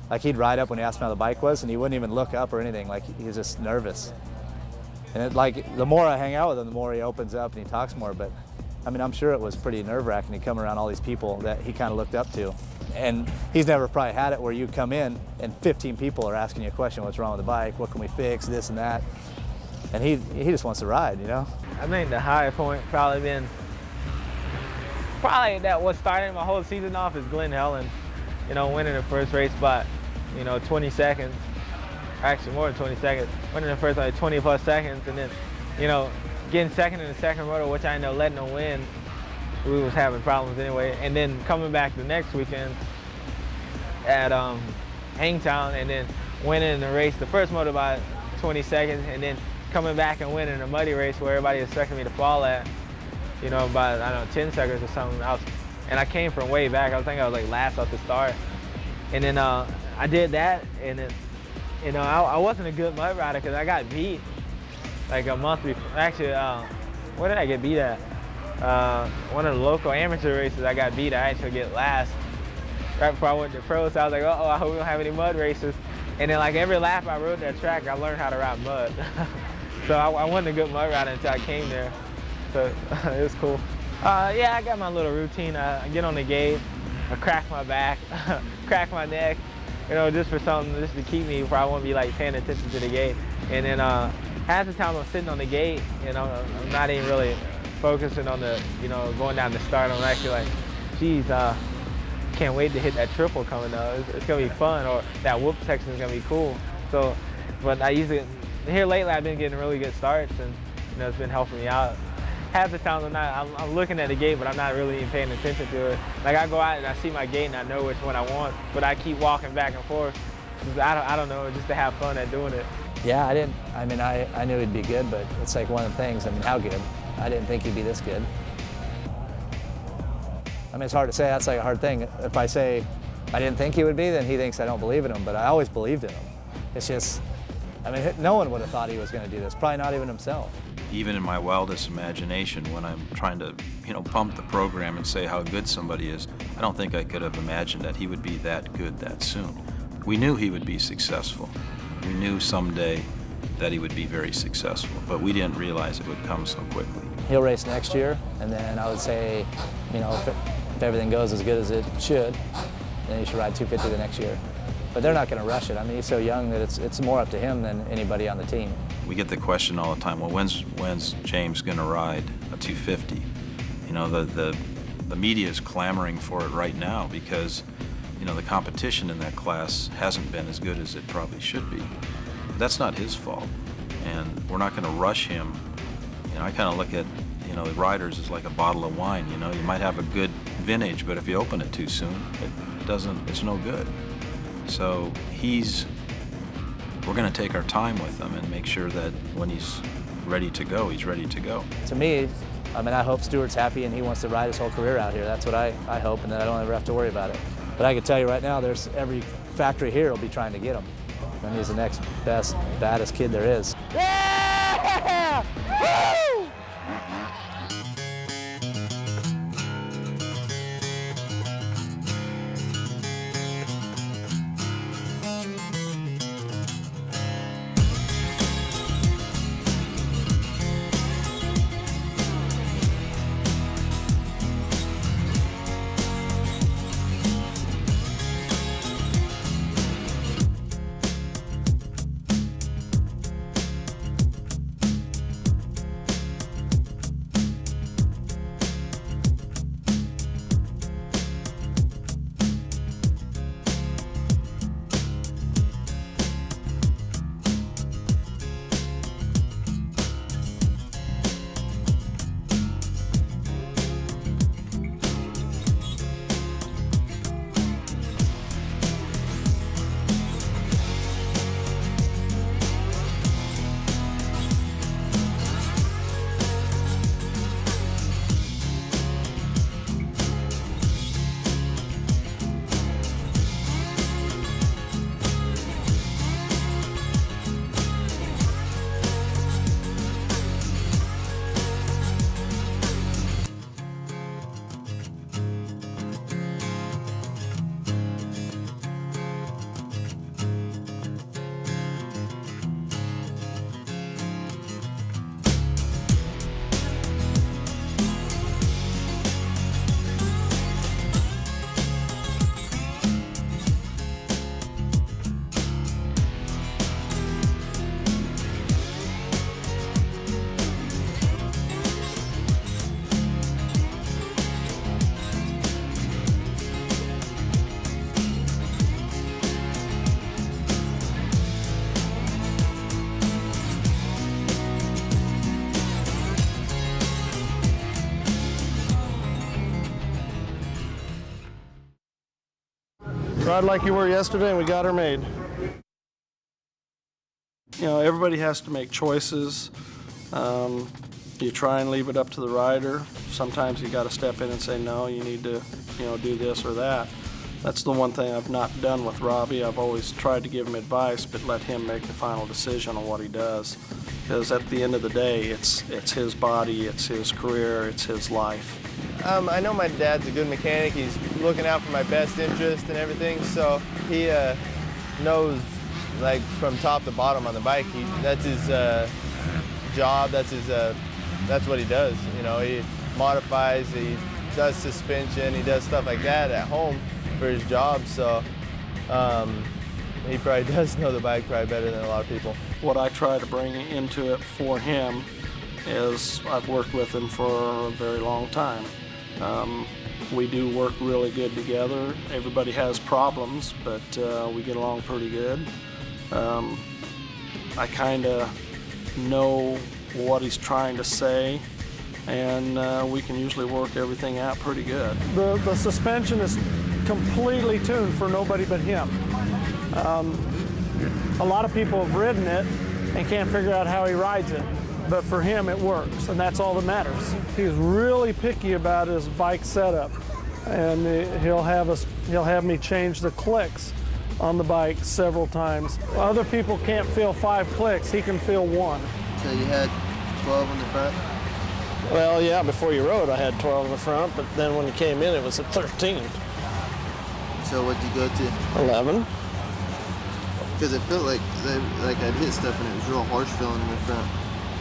Like he'd ride up when he asked me how the bike was, and he wouldn't even look up or anything. Like he was just nervous. And the more I hang out with him, the more he opens up and he talks more. But I mean, I'm sure it was pretty nerve-wracking to come around all these people that he kind of looked up to. And he's never probably had it where you come in and 15 people are asking you a question: what's wrong with the bike? What can we fix? This and that. And he just wants to ride, you know. I think the high point probably that what started my whole season off is Glenn Helen, you know, winning the first race by, 20 seconds, actually more than 20 seconds, winning the first like 20 plus seconds, and then, getting second in the second moto, which I ended up letting him win. We was having problems anyway, and then coming back the next weekend at Hangtown, and then winning the race, the first moto by 20 seconds, and then coming back and winning a muddy race where everybody expected me to fall at, by, I don't know, 10 seconds or something. And I came from way back. I think I was like last off the start. And then I did that, and then, I wasn't a good mud rider because I got beat like a month before. Actually, where did I get beat at? One of the local amateur races I got beat. I actually get last. Right before I went to pro, so I was like, uh-oh, I hope we don't have any mud races. And then like every lap I rode that track, I learned how to ride mud. So I wasn't a good mud rider until I came there. So it was cool. Yeah, I got my little routine. I get on the gate, I crack my back, crack my neck, just for something, just to keep me where I won't be like paying attention to the gate. And then half the time I'm sitting on the gate, I'm not even really focusing on the, going down the start. I'm actually like, geez, can't wait to hit that triple coming up. It's gonna be fun, or that whoop section is gonna be cool. So, but I usually, here lately I've been getting really good starts, and it's been helping me out. Half the time I'm looking at the gate, but I'm not really even paying attention to it. Like I go out and I see my gate and I know which one I want, but I keep walking back and forth. I don't know, just to have fun at doing it. Yeah, I knew he'd be good, but it's like one of the things. I mean, how good? I didn't think he'd be this good. I mean, it's hard to say. That's like a hard thing. If I say I didn't think he would be, then he thinks I don't believe in him, but I always believed in him. It's just, no one would have thought he was going to do this, probably not even himself. Even in my wildest imagination, when I'm trying to, pump the program and say how good somebody is, I don't think I could have imagined that he would be that good that soon. We knew he would be successful. We knew someday that he would be very successful, but we didn't realize it would come so quickly. He'll race next year, and then I would say, if everything goes as good as it should, then he should ride 250 the next year. But they're not going to rush it. I mean, he's so young that it's more up to him than anybody on the team. We get the question all the time, well, when's James going to ride a 250? The media is clamoring for it right now because, the competition in that class hasn't been as good as it probably should be. But that's not his fault, and we're not going to rush him. I kind of look at, the riders as like a bottle of wine. You might have a good vintage, but if you open it too soon, it's no good. So we're going to take our time with him and make sure that when he's ready to go, he's ready to go. To me, I hope Stewart's happy and he wants to ride his whole career out here. That's what I hope, and then I don't ever have to worry about it. But I can tell you right now, there's every factory here will be trying to get him. And he's the next best, baddest kid there is. Yeah! Woo! Ride like you were yesterday, and we got her made. You know, everybody has to make choices. You try and leave it up to the rider. Sometimes you got to step in and say, no, you need to, you know, do this or that. That's the one thing I've not done with Robbie. I've always tried to give him advice, but let him make the final decision on what he does. Because at the end of the day, it's his body, it's his career, it's his life. I know my dad's a good mechanic. He's looking out for my best interest and everything, so he knows, like, from top to bottom on the bike. That's his job. That's what he does. You know, he modifies, he does suspension, he does stuff like that at home for his job. So he probably does know the bike probably better than a lot of people. What I try to bring into it for him is I've worked with him for a very long time. We do work really good together. Everybody has problems, but we get along pretty good. I kind of know what he's trying to say, and we can usually work everything out pretty good. The suspension is completely tuned for nobody but him. A lot of people have ridden it and can't figure out how he rides it, but for him it works, and that's all that matters. He's really picky about his bike setup, and he'll have me change the clicks on the bike several times. Other people can't feel 5 clicks, he can feel 1. So you had 12 in the front? Well, yeah, before you rode I had 12 in the front, but then when you came in it was at 13. So what'd you go to? 11. Because it felt like I'd hit stuff and it was real harsh feeling in the front.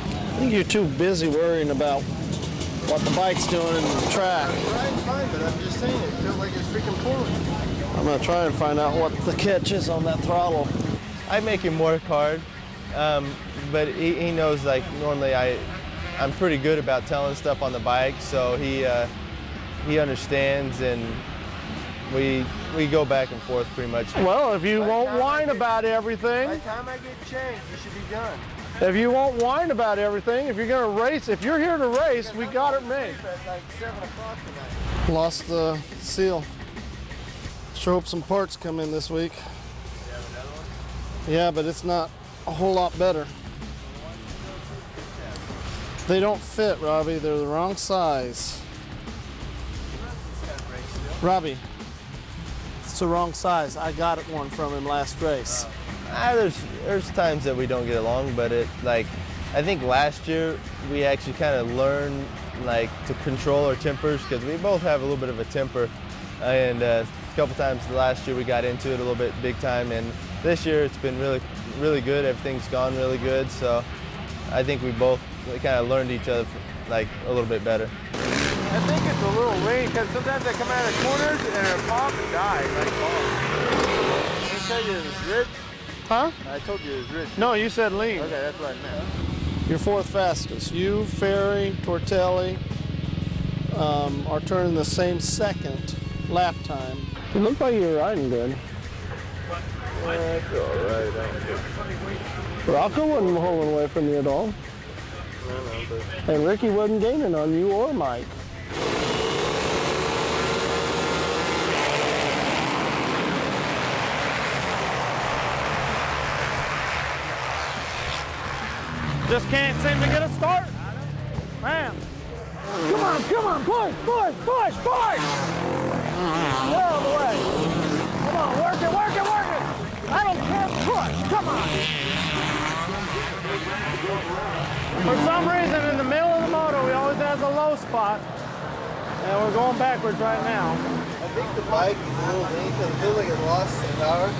I think you're too busy worrying about what the bike's doing in the track. I'm riding fine, but I'm just saying it felt like it was freaking pulling. I'm gonna try and find out what the catch is on that throttle. I make him work hard, but he knows, like, normally I'm pretty good about telling stuff on the bike, so he understands, and we go back and forth pretty much. Well, if you won't whine about everything. By the time I get changed, you should be done. If you won't whine about everything, if you're gonna race, if you're here to race, we got it made. At like 7 o'clock tonight. Lost the seal. Sure hope some parts come in this week. You have another one? Yeah, but it's not a whole lot better. They don't fit, Robbie. They're the wrong size. Robbie, it's the wrong size. I got one from him last race. There's times that we don't get along, but I think last year we actually kind of learned, like, to control our tempers, because we both have a little bit of a temper, and a couple times last year we got into it a little bit big time, and this year it's been really, really good. Everything's gone really good, so I think we both kind of learned each other, like, a little bit better. I think it's a little lean, because sometimes they come out of corners and they're pop and die, like balls. I tell you it was rich. Huh? I told you it was rich. No, you said lean. Okay, that's what I meant. You're 4th fastest. You, Ferry, Tortelli are turning the same 2nd lap time. It looked like you were riding good. Yeah, I feel all right. Rocco wasn't holding away from you at all. And Ricky wasn't gaining on you or Mike. Just can't seem to get a start. Man. Come on, push. Get out of the way. Come on, work it. I don't care, push, come on. For some reason, in the middle of the motor, we always has a low spot. And we're going backwards right now. I think the bike is a little lean because it feels like it lost some power.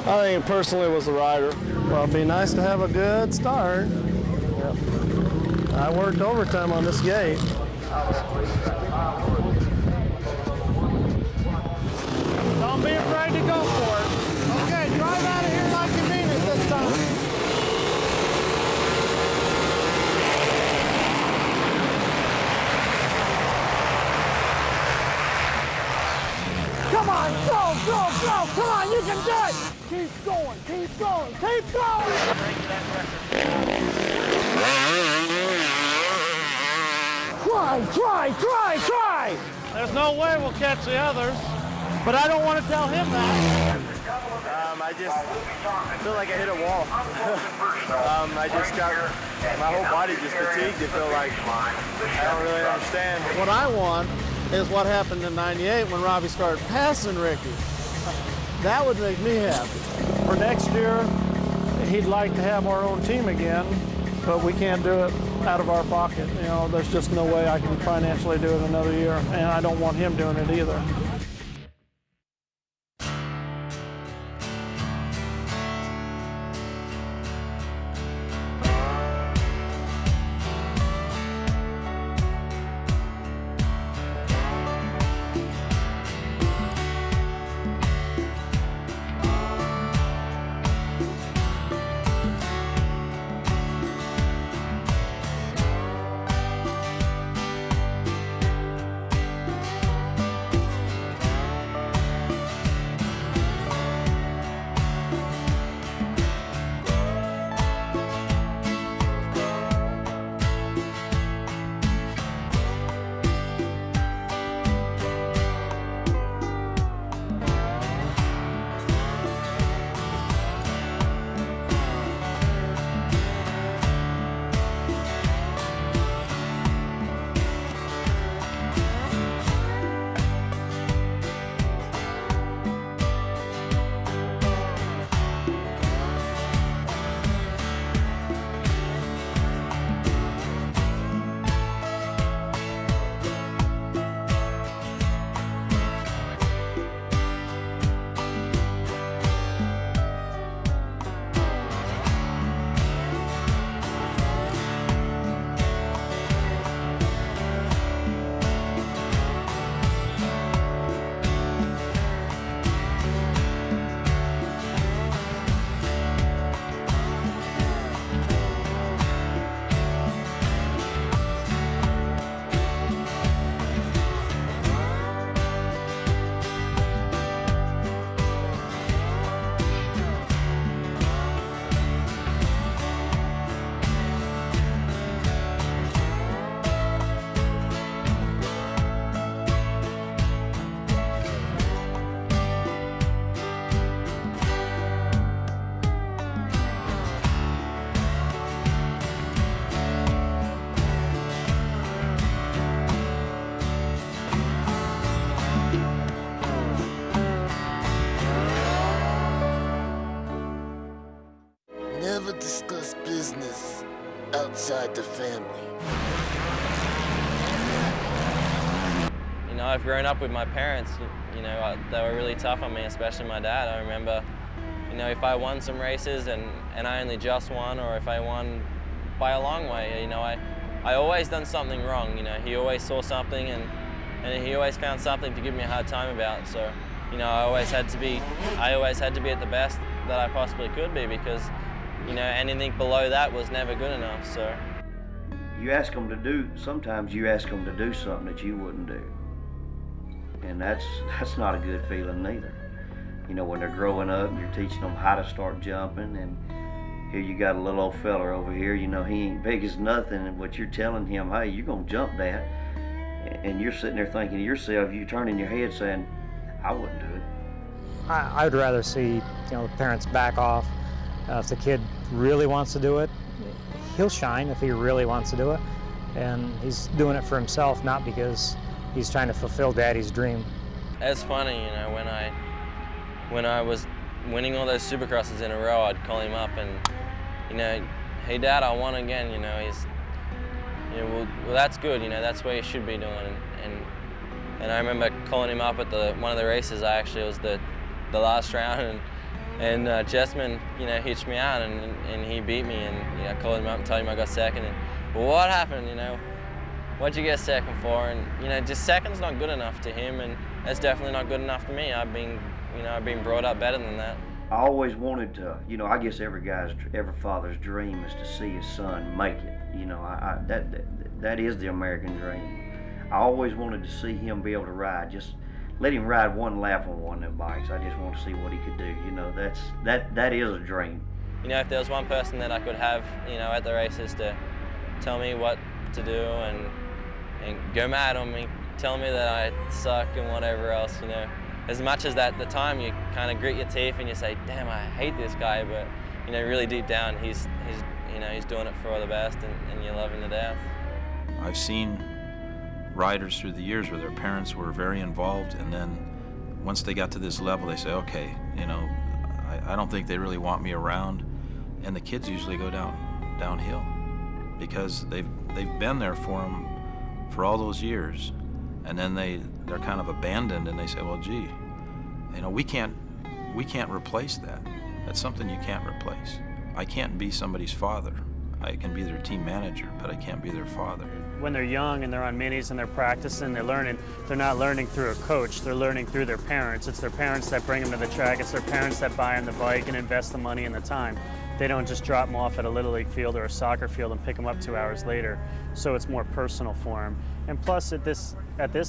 I think personally it was the rider. Well, it'd be nice to have a good start. Yep. I worked overtime on this gate. Don't be afraid to go for it. Okay, drive out of here like you mean it this time. Come on, go. Come on, you can do it. Keep going. Try. There's no way we'll catch the others, but I don't want to tell him that. I just feel like I hit a wall. I just got, my whole body just fatigued. I feel like I don't really understand. What I want is what happened in '98 when Robbie started passing Ricky. That would make me happy. For next year, he'd like to have our own team again, but we can't do it out of our pocket. You know, there's just no way I can financially do it another year, and I don't want him doing it either. Never discuss business outside the family. You know, I've grown up with my parents. You know, they were really tough on me, especially my dad. I remember, you know, if I won some races and I only just won, or if I won by a long way, you know, I always done something wrong. You know, he always saw something and he always found something to give me a hard time about. So, you know, I always had to be at the best that I possibly could be, because, you know, anything below that was never good enough. So you ask them to do, sometimes you ask them to do something that you wouldn't do. And that's not a good feeling neither. You know, when they're growing up, you're teaching them how to start jumping, and here you got a little old fella over here, you know, he ain't big as nothing, but you're telling him, hey, you're gonna jump that. And you're sitting there thinking to yourself, you turning your head saying, I wouldn't do it. I would rather see, you know, the parents back off. If the kid really wants to do it, he'll shine if he really wants to do it. And he's doing it for himself, not because he's trying to fulfill Daddy's dream. it's funny, you know, when I was winning all those Supercrosses in a row, I'd call him up and, you know, hey Dad, I won again. You know, he's, you know, well that's good. You know, that's what you should be doing. And I remember calling him up at one of the races. It was the last round, and Jessman, you know, hitched me out and he beat me, and you know, I called him up and told him I got second. And, well, what happened? You know, what'd you get second for? And you know, just second's not good enough to him, and that's definitely not good enough to me. I've been brought up better than that. I always wanted to, you know, I guess every father's dream is to see his son make it. You know, that is the American dream. I always wanted to see him be able to ride. Just let him ride one lap on one of them bikes. I just want to see what he could do. You know, that is a dream. You know, if there was one person that I could have, you know, at the races to tell me what to do and go mad on me tell me that I suck and whatever else, you know. As much as at the time you kind of grit your teeth and you say, damn, I hate this guy, but you know, really deep down, he's doing it for the best, and you love him to death. I've seen riders through the years where their parents were very involved, and then once they got to this level, they say, okay, you know, I don't think they really want me around, and the kids usually go downhill because they've been there for them for all those years, and then they're kind of abandoned, and they say, well, gee, you know, we can't replace that. That's something you can't replace. I can't be somebody's father. I can be their team manager, but I can't be their father. When they're young and they're on minis and they're practicing, they're learning, they're not learning through a coach, they're learning through their parents. It's their parents that bring them to the track, it's their parents that buy them the bike and invest the money and the time. They don't just drop them off at a Little League field or a soccer field and pick them up 2 hours later. So it's more personal for them. And plus at this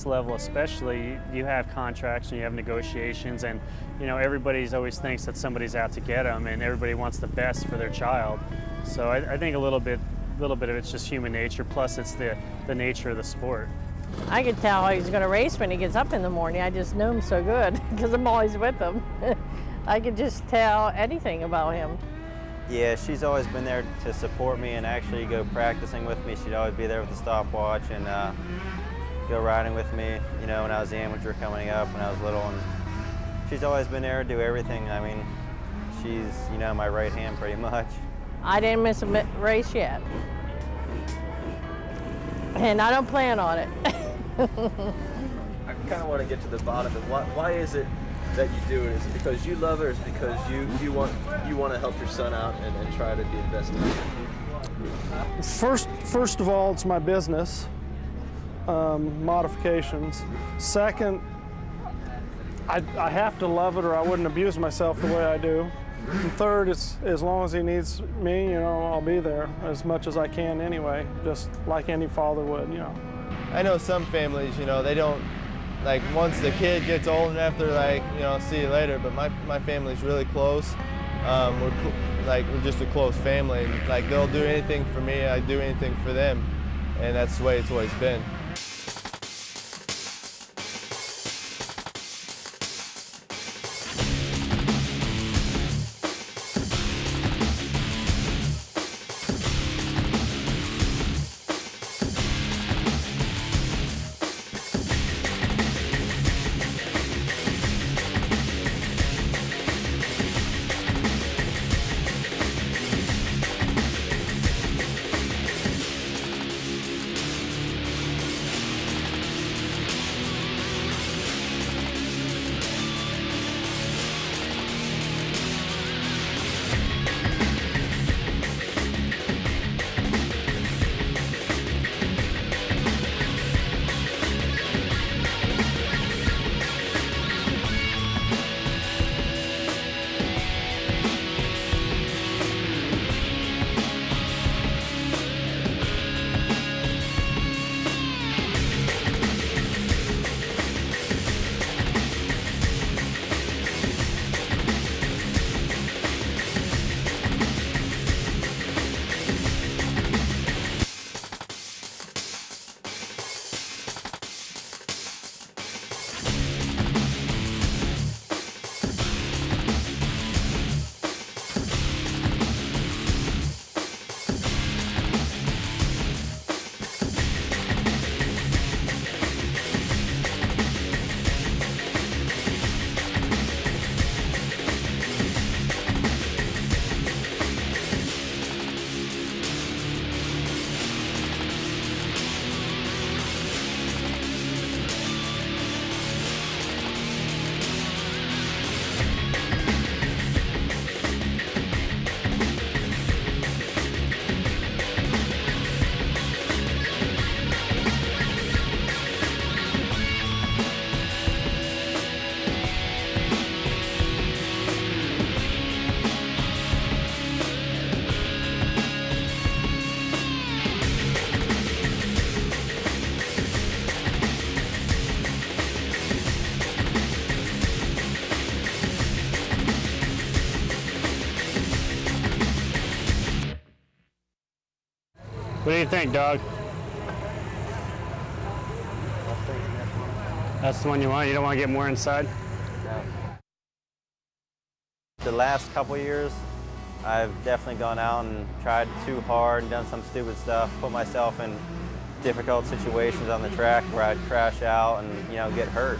level especially, you have contracts and you have negotiations, and you know, everybody's always thinks that somebody's out to get them, and everybody wants the best for their child. So I think a little bit of it's just human nature, plus it's the nature of the sport. I could tell he's going to race when he gets up in the morning. I just know him so good because I'm always with him. I could just tell anything about him. Yeah, she's always been there to support me and actually go practicing with me. She'd always be there with the stopwatch and go riding with me, you know, when I was the amateur coming up when I was little. And she's always been there to do everything. I mean, she's, you know, my right hand pretty much. I didn't miss a race yet. And I don't plan on it. I kind of want to get to the bottom of it. Why is it that you do it? Is it because you love it, or is it because you want to help your son out and try to be the best he can? First of all, it's my business, modifications. Second, I have to love it or I wouldn't abuse myself the way I do. And third, it's as long as he needs me, you know, I'll be there as much as I can anyway, just like any father would, you know. I know some families, you know, they don't, like once the kid gets old enough, they're like, you know, see you later. But my family's really close. We're just a close family. Like they'll do anything for me, I do anything for them, and that's the way it's always been. What do you think, dog? I think That's the one you want? You don't want to get more inside? No. The last couple years, I've definitely gone out and tried too hard and done some stupid stuff, put myself in difficult situations on the track where I'd crash out and, you know, get hurt.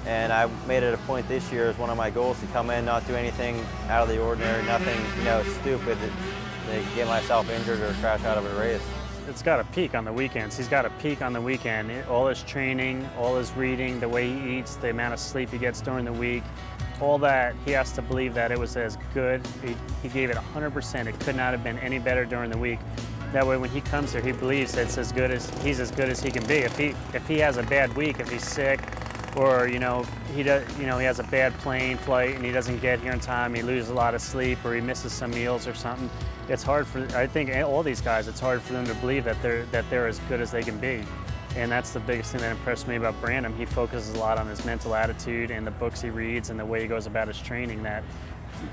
And I made it a point this year as one of my goals to come in, not do anything out of the ordinary, nothing, you know, stupid to get myself injured or crash out of a race. It's got to peak on the weekends. He's got to peak on the weekend. All his training, all his reading, the way he eats, the amount of sleep he gets during the week, all that, he has to believe that it was as good. He gave it 100%. It could not have been any better during the week. That way when he comes here, he believes that he's as good as he can be. If he has a bad week, if he's sick, or he has a bad plane flight and he doesn't get here in time, he loses a lot of sleep, or he misses some meals or something, it's hard for, I think all these guys, it's hard for them to believe that they're as good as they can be. And that's the biggest thing that impressed me about Brandon. He focuses a lot on his mental attitude and the books he reads and the way he goes about his training, that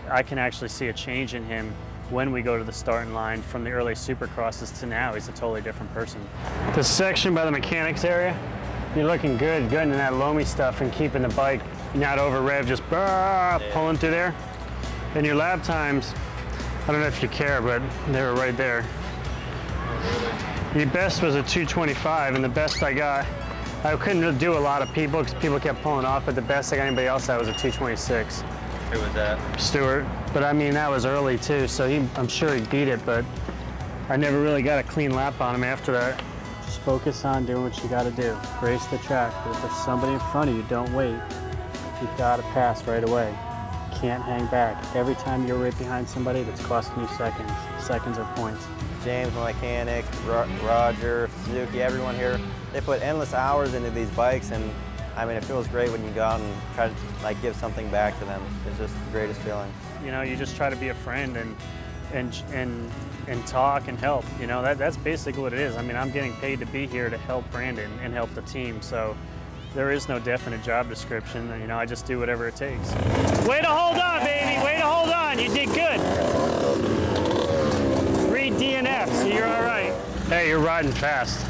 I can actually see a change in him when we go to the starting line from the early Supercrosses to now. He's a totally different person. The section by the mechanics area, you're looking good in that loamy stuff and keeping the bike not over rev, just pulling through there. And your lap times, I don't know if you care, but they were right there. The best was a 2:25, and the best I got, I couldn't do a lot of people because people kept pulling off, but the best I got anybody else at was a 2:26. Who was that? Stewart. But I mean, that was early too, so I'm sure he beat it, but I never really got a clean lap on him after that. Just focus on doing what you gotta do. Race the track, but if there's somebody in front of you, don't wait. You've gotta pass right away. Can't hang back. Every time you're right behind somebody, that's costing you seconds. Seconds are points. James, my mechanic, Roger, Suzuki, everyone here, they put endless hours into these bikes, and I mean, it feels great when you go out and try to give something back to them. It's just the greatest feeling. You just try to be a friend and talk and help. That's basically what it is. I mean, I'm getting paid to be here to help Brandon and help the team, so there is no definite job description. I just do whatever it takes. Way to hold on, baby. Way to hold on. You did good. 3 DNFs, so you're all right. Hey, you're riding fast.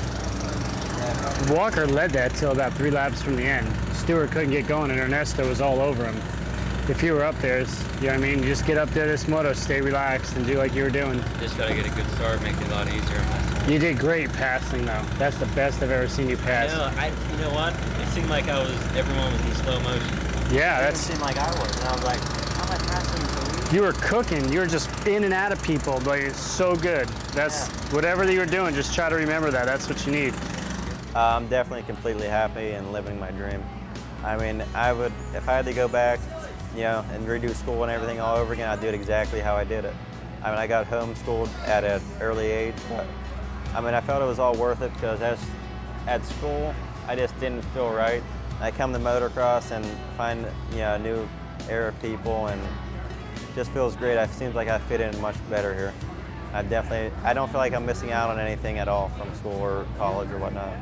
Walker led that till about 3 laps from the end. Stewart couldn't get going, and Ernesto was all over him. If you were up there, you just get up there this moto, stay relaxed, and do like you were doing. Just gotta get a good start, make it a lot easier. You did great passing, though. That's the best I've ever seen you pass. You know what? It seemed like everyone was in slow motion. Yeah, It seemed like I was, and I was like, how am I passing so easy? You were cooking. You were just in and out of people, but it's so good. Whatever you were doing, just try to remember that. That's what you need. I'm definitely completely happy and living my dream. I mean, if I had to go back, and redo school and everything all over again, I'd do it exactly how I did it. I mean, I got homeschooled at an early age, but I mean, I felt it was all worth it because at school, I just didn't feel right. I come to motocross and find, a new era of people, and it just feels great. It seems like I fit in much better here. I don't feel like I'm missing out on anything at all from school or college or whatnot.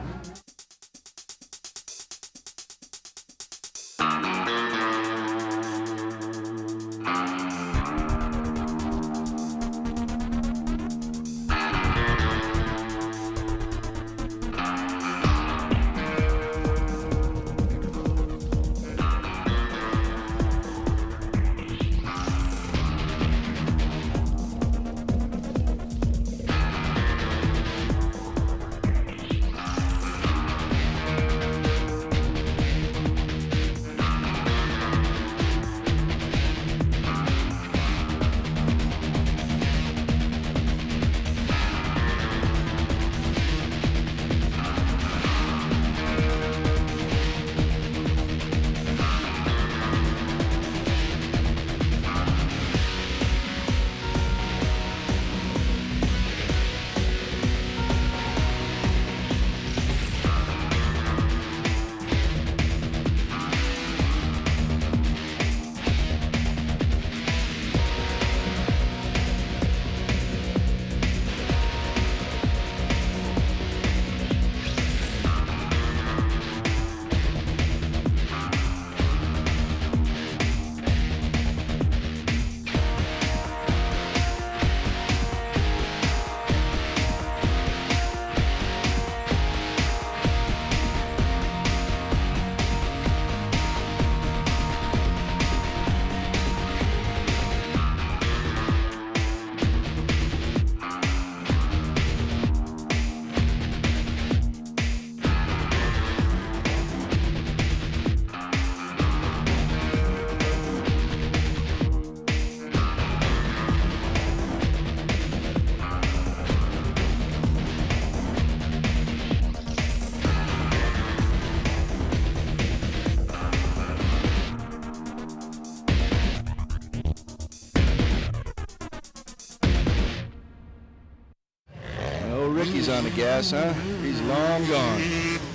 Ricky's on the gas, huh? He's long gone.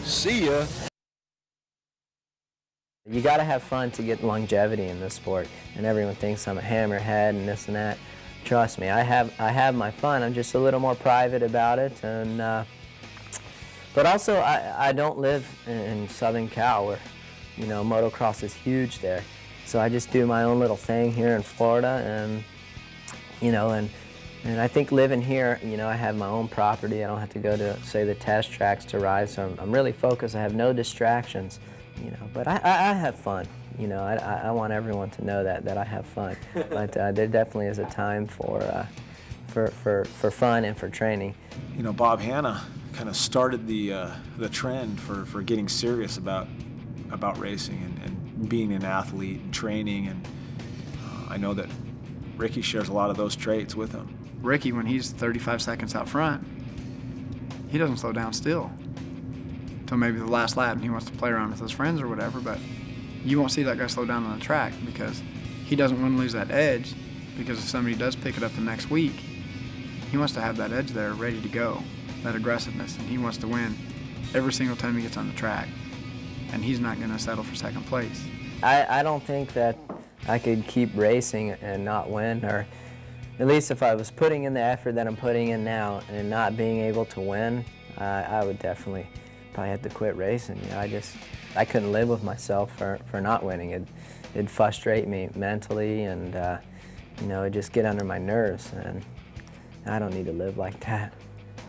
See ya. You got to have fun to get longevity in this sport, and everyone thinks I'm a hammerhead and this and that. Trust me, I have my fun. I'm just a little more private about it, and but also I don't live in Southern Cal where, you know, motocross is huge there. So I just do my own little thing here in Florida, and you know, and I think living here, you know, I have my own property. I don't have to go to, say, the test tracks to ride, so I'm really focused. I have no distractions, you know, but I have fun. You know, I want everyone to know that I have fun. But there definitely is a time for fun and for training. You know, Bob Hanna kind of started the trend for getting serious about racing and being an athlete and training, and I know that Ricky shares a lot of those traits with him. Ricky, when he's 35 seconds out front, he doesn't slow down still until maybe the last lap, and he wants to play around with his friends or whatever, but you won't see that guy slow down on the track because he doesn't want to lose that edge, because if somebody does pick it up the next week, he wants to have that edge there ready to go, that aggressiveness, and he wants to win every single time he gets on the track, and he's not going to settle for second place. I don't think that I could keep racing and not win, or at least if I was putting in the effort that I'm putting in now and not being able to win, I would definitely probably have to quit racing. You know, I couldn't live with myself for not winning. It'd frustrate me mentally, and you know, it'd just get under my nerves, and I don't need to live like that.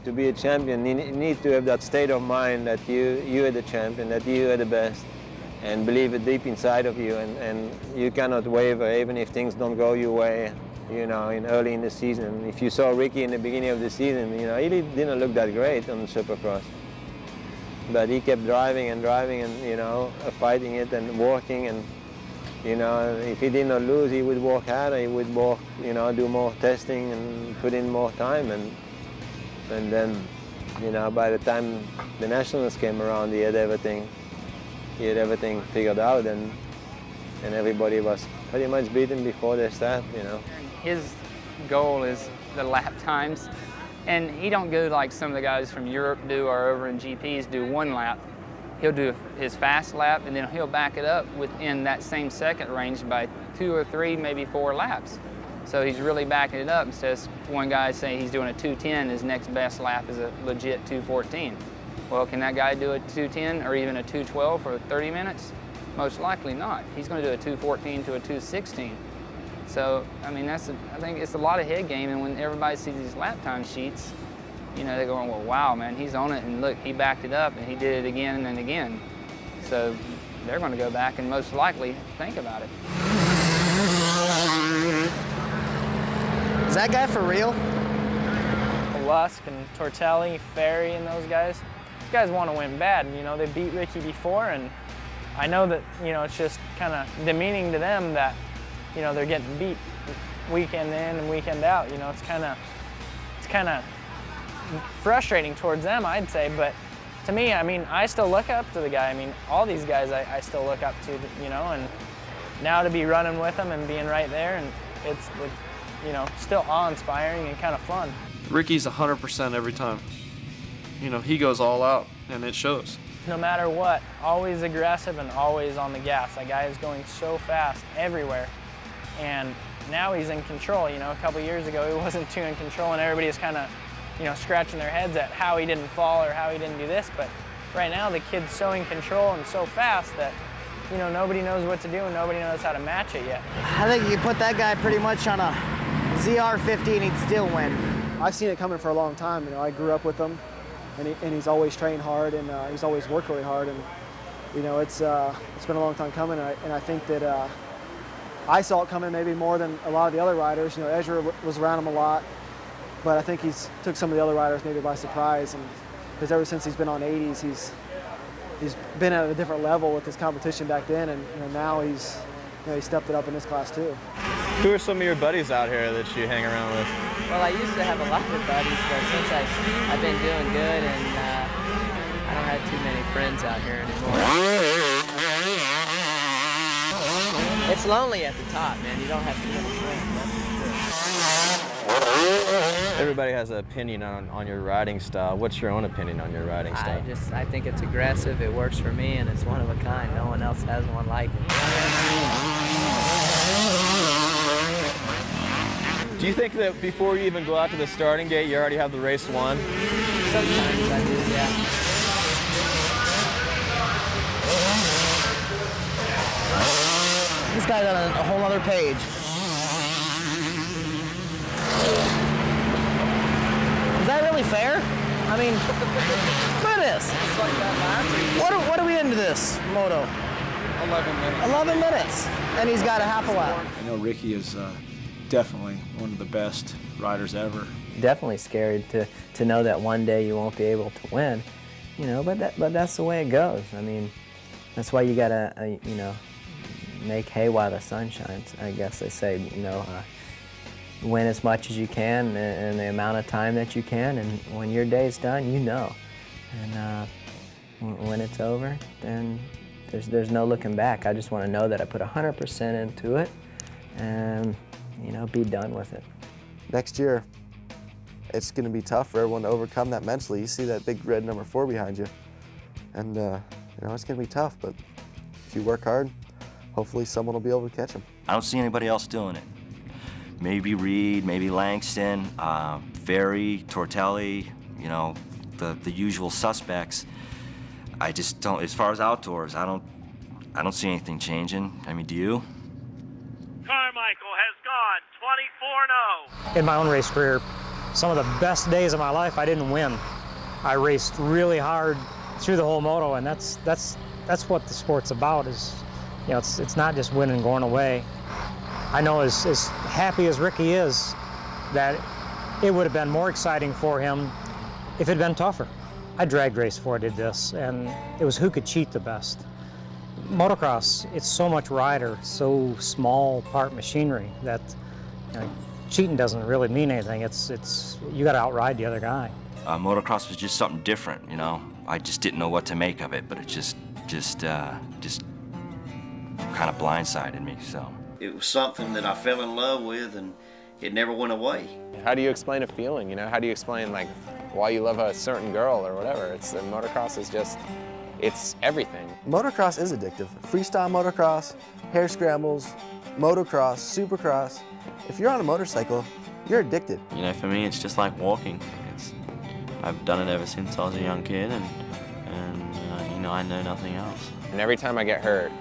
To be a champion, you need to have that state of mind that you are the champion, that you are the best, and believe it deep inside of you, and you cannot waver even if things don't go your way, you know, early in the season. If you saw Ricky in the beginning of the season, you know, he didn't look that great on the Supercross. But he kept driving and, you know, fighting it and working, and, you know, if he did not lose, he would work harder, he would work, you know, do more testing and put in more time, and then, you know, by the time the Nationals came around, he had everything figured out, and everybody was pretty much beaten before they start, you know. His goal is the lap times, and he don't go like some of the guys from Europe do or over in GPs do one lap. He'll do his fast lap, and then he'll back it up within that same second range by 2 or 3, maybe 4 laps. So he's really backing it up. Says one guy saying he's doing a 2:10, his next best lap is a legit 2:14. Well, can that guy do a 2:10 or even a 2:12 for 30 minutes? Most likely not. He's going to do a 2:14 to a 2:16. So, I mean, I think it's a lot of head game, and when everybody sees these lap time sheets, you know, they're going, well, wow, man, he's on it, and look, he backed it up, and he did it again and again. So they're going to go back and most likely think about it. Is that guy for real? Lusk and Tortelli, Ferry, and those guys want to win bad. You know, they beat Ricky before, and I know that, you know, it's just kind of demeaning to them that, you know, they're getting beat weekend in and weekend out. You know, it's kind of frustrating towards them, I'd say. But to me, I mean, I still look up to the guy. I mean, all these guys I still look up to, you know, and now to be running with them and being right there, and it's you know, still awe-inspiring and kind of fun. Ricky's 100% every time. You know, he goes all out, and it shows. No matter what, always aggressive and always on the gas. That guy is going so fast everywhere, and now he's in control. You know, a couple years ago he wasn't too in control, and everybody is kind of, you know, scratching their heads at how he didn't fall or how he didn't do this. But right now the kid's so in control and so fast that, you know, nobody knows what to do and nobody knows how to match it yet. I think you put that guy pretty much on a ZR50 and he'd still win. I've seen it coming for a long time. You know, I grew up with him, and he's always trained hard, and he's always worked really hard. And you know, it's been a long time coming, and I think that I saw it coming maybe more than a lot of the other riders. You know, Ezra was around him a lot, but I think he's took some of the other riders maybe by surprise, and because ever since he's been on 80s, he's been at a different level with his competition back then, and you know, now he stepped it up in this class too. Who are some of your buddies out here that you hang around with? Well, I used to have a lot of buddies, but since I've been doing good, and I don't have too many friends out here anymore. It's lonely at the top, man. You don't have too many friends, that's for sure. Everybody has an opinion on your riding style. What's your own opinion on your riding style? I think it's aggressive, it works for me, and it's one of a kind. No one else has one like it. Do you think that before you even go out to the starting gate, you already have the race won? Sometimes I do, yeah. This guy's on a whole other page. Is that really fair? I mean, look at this. What are we into this moto? 11 minutes. 11 minutes, and he's got a half a lap. I know Ricky is definitely one of the best riders ever. Definitely scared to know that one day you won't be able to win, you know. But that's the way it goes. I mean, that's why you gotta you know, make hay while the sun shines. I guess they say, you know, win as much as you can in the amount of time that you can, and when your day's done, you know. And when it's over, then there's no looking back. I just want to know that I put 100% into it, and you know, be done with it. Next year, it's going to be tough for everyone to overcome that mentally. You see that big red number 4 behind you, and you know, it's going to be tough. But if you work hard, hopefully someone will be able to catch him. I don't see anybody else doing it. Maybe Reed, maybe Langston, Ferry, Tortelli, you know, the usual suspects. I just don't, as far as outdoors, I don't see anything changing. I mean, do you? Carmichael has gone 24-0. In my own race career, some of the best days of my life, I didn't win. I raced really hard through the whole moto, and that's what the sport's about. Is, you know, it's not just winning and going away. I know as happy as Ricky is, that it would have been more exciting for him if it had been tougher. I drag raced before I did this, and it was who could cheat the best. Motocross, it's so much rider, so small part machinery that, you know, cheating doesn't really mean anything. It's you got to outride the other guy. Motocross was just something different, you know. I just didn't know what to make of it, but it just kind of blindsided me. So it was something that I fell in love with, and it never went away. How do you explain a feeling? You know, how do you explain like why you love a certain girl or whatever? It's motocross is just, it's everything. Motocross is addictive. Freestyle motocross, hair scrambles, motocross, supercross. If you're on a motorcycle, you're addicted. You know, for me, it's just like walking. I've done it ever since I was a young kid, and you know, I know nothing else. And every time I get hurt,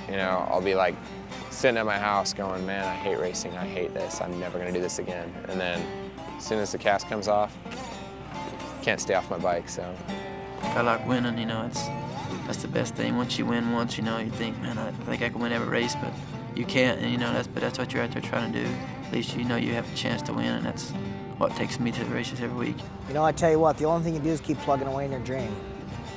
you know, I'll be like sitting at my house going, man, I hate racing, I hate this, I'm never gonna do this again. And then as soon as the cast comes off, can't stay off my bike, so. I like winning, you know, that's the best thing. Once you win once, you know, you think, man, I think I can win every race, but you can't, and you know, that's what you're out there trying to do. At least you know you have a chance to win, and that's what takes me to the races every week. You know, I tell you what, the only thing you do is keep plugging away in your dream.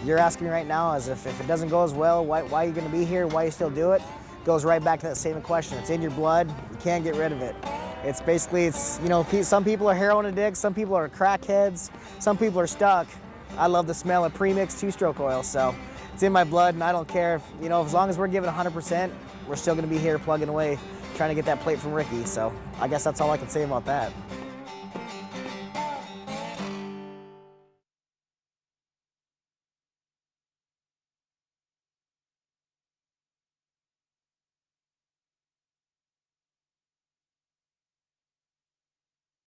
You're asking me right now is if it doesn't go as well, why are you gonna be here, why you still do it? Goes right back to that same question. It's in your blood, you can't get rid of it. It's basically, you know, some people are heroin addicts, some people are crackheads, some people are stuck. I love the smell of premixed two-stroke oil, so it's in my blood, and I don't care if, you know, as long as we're giving 100%, we're still gonna be here plugging away, trying to get that plate from Ricky, so I guess that's all I can say about that.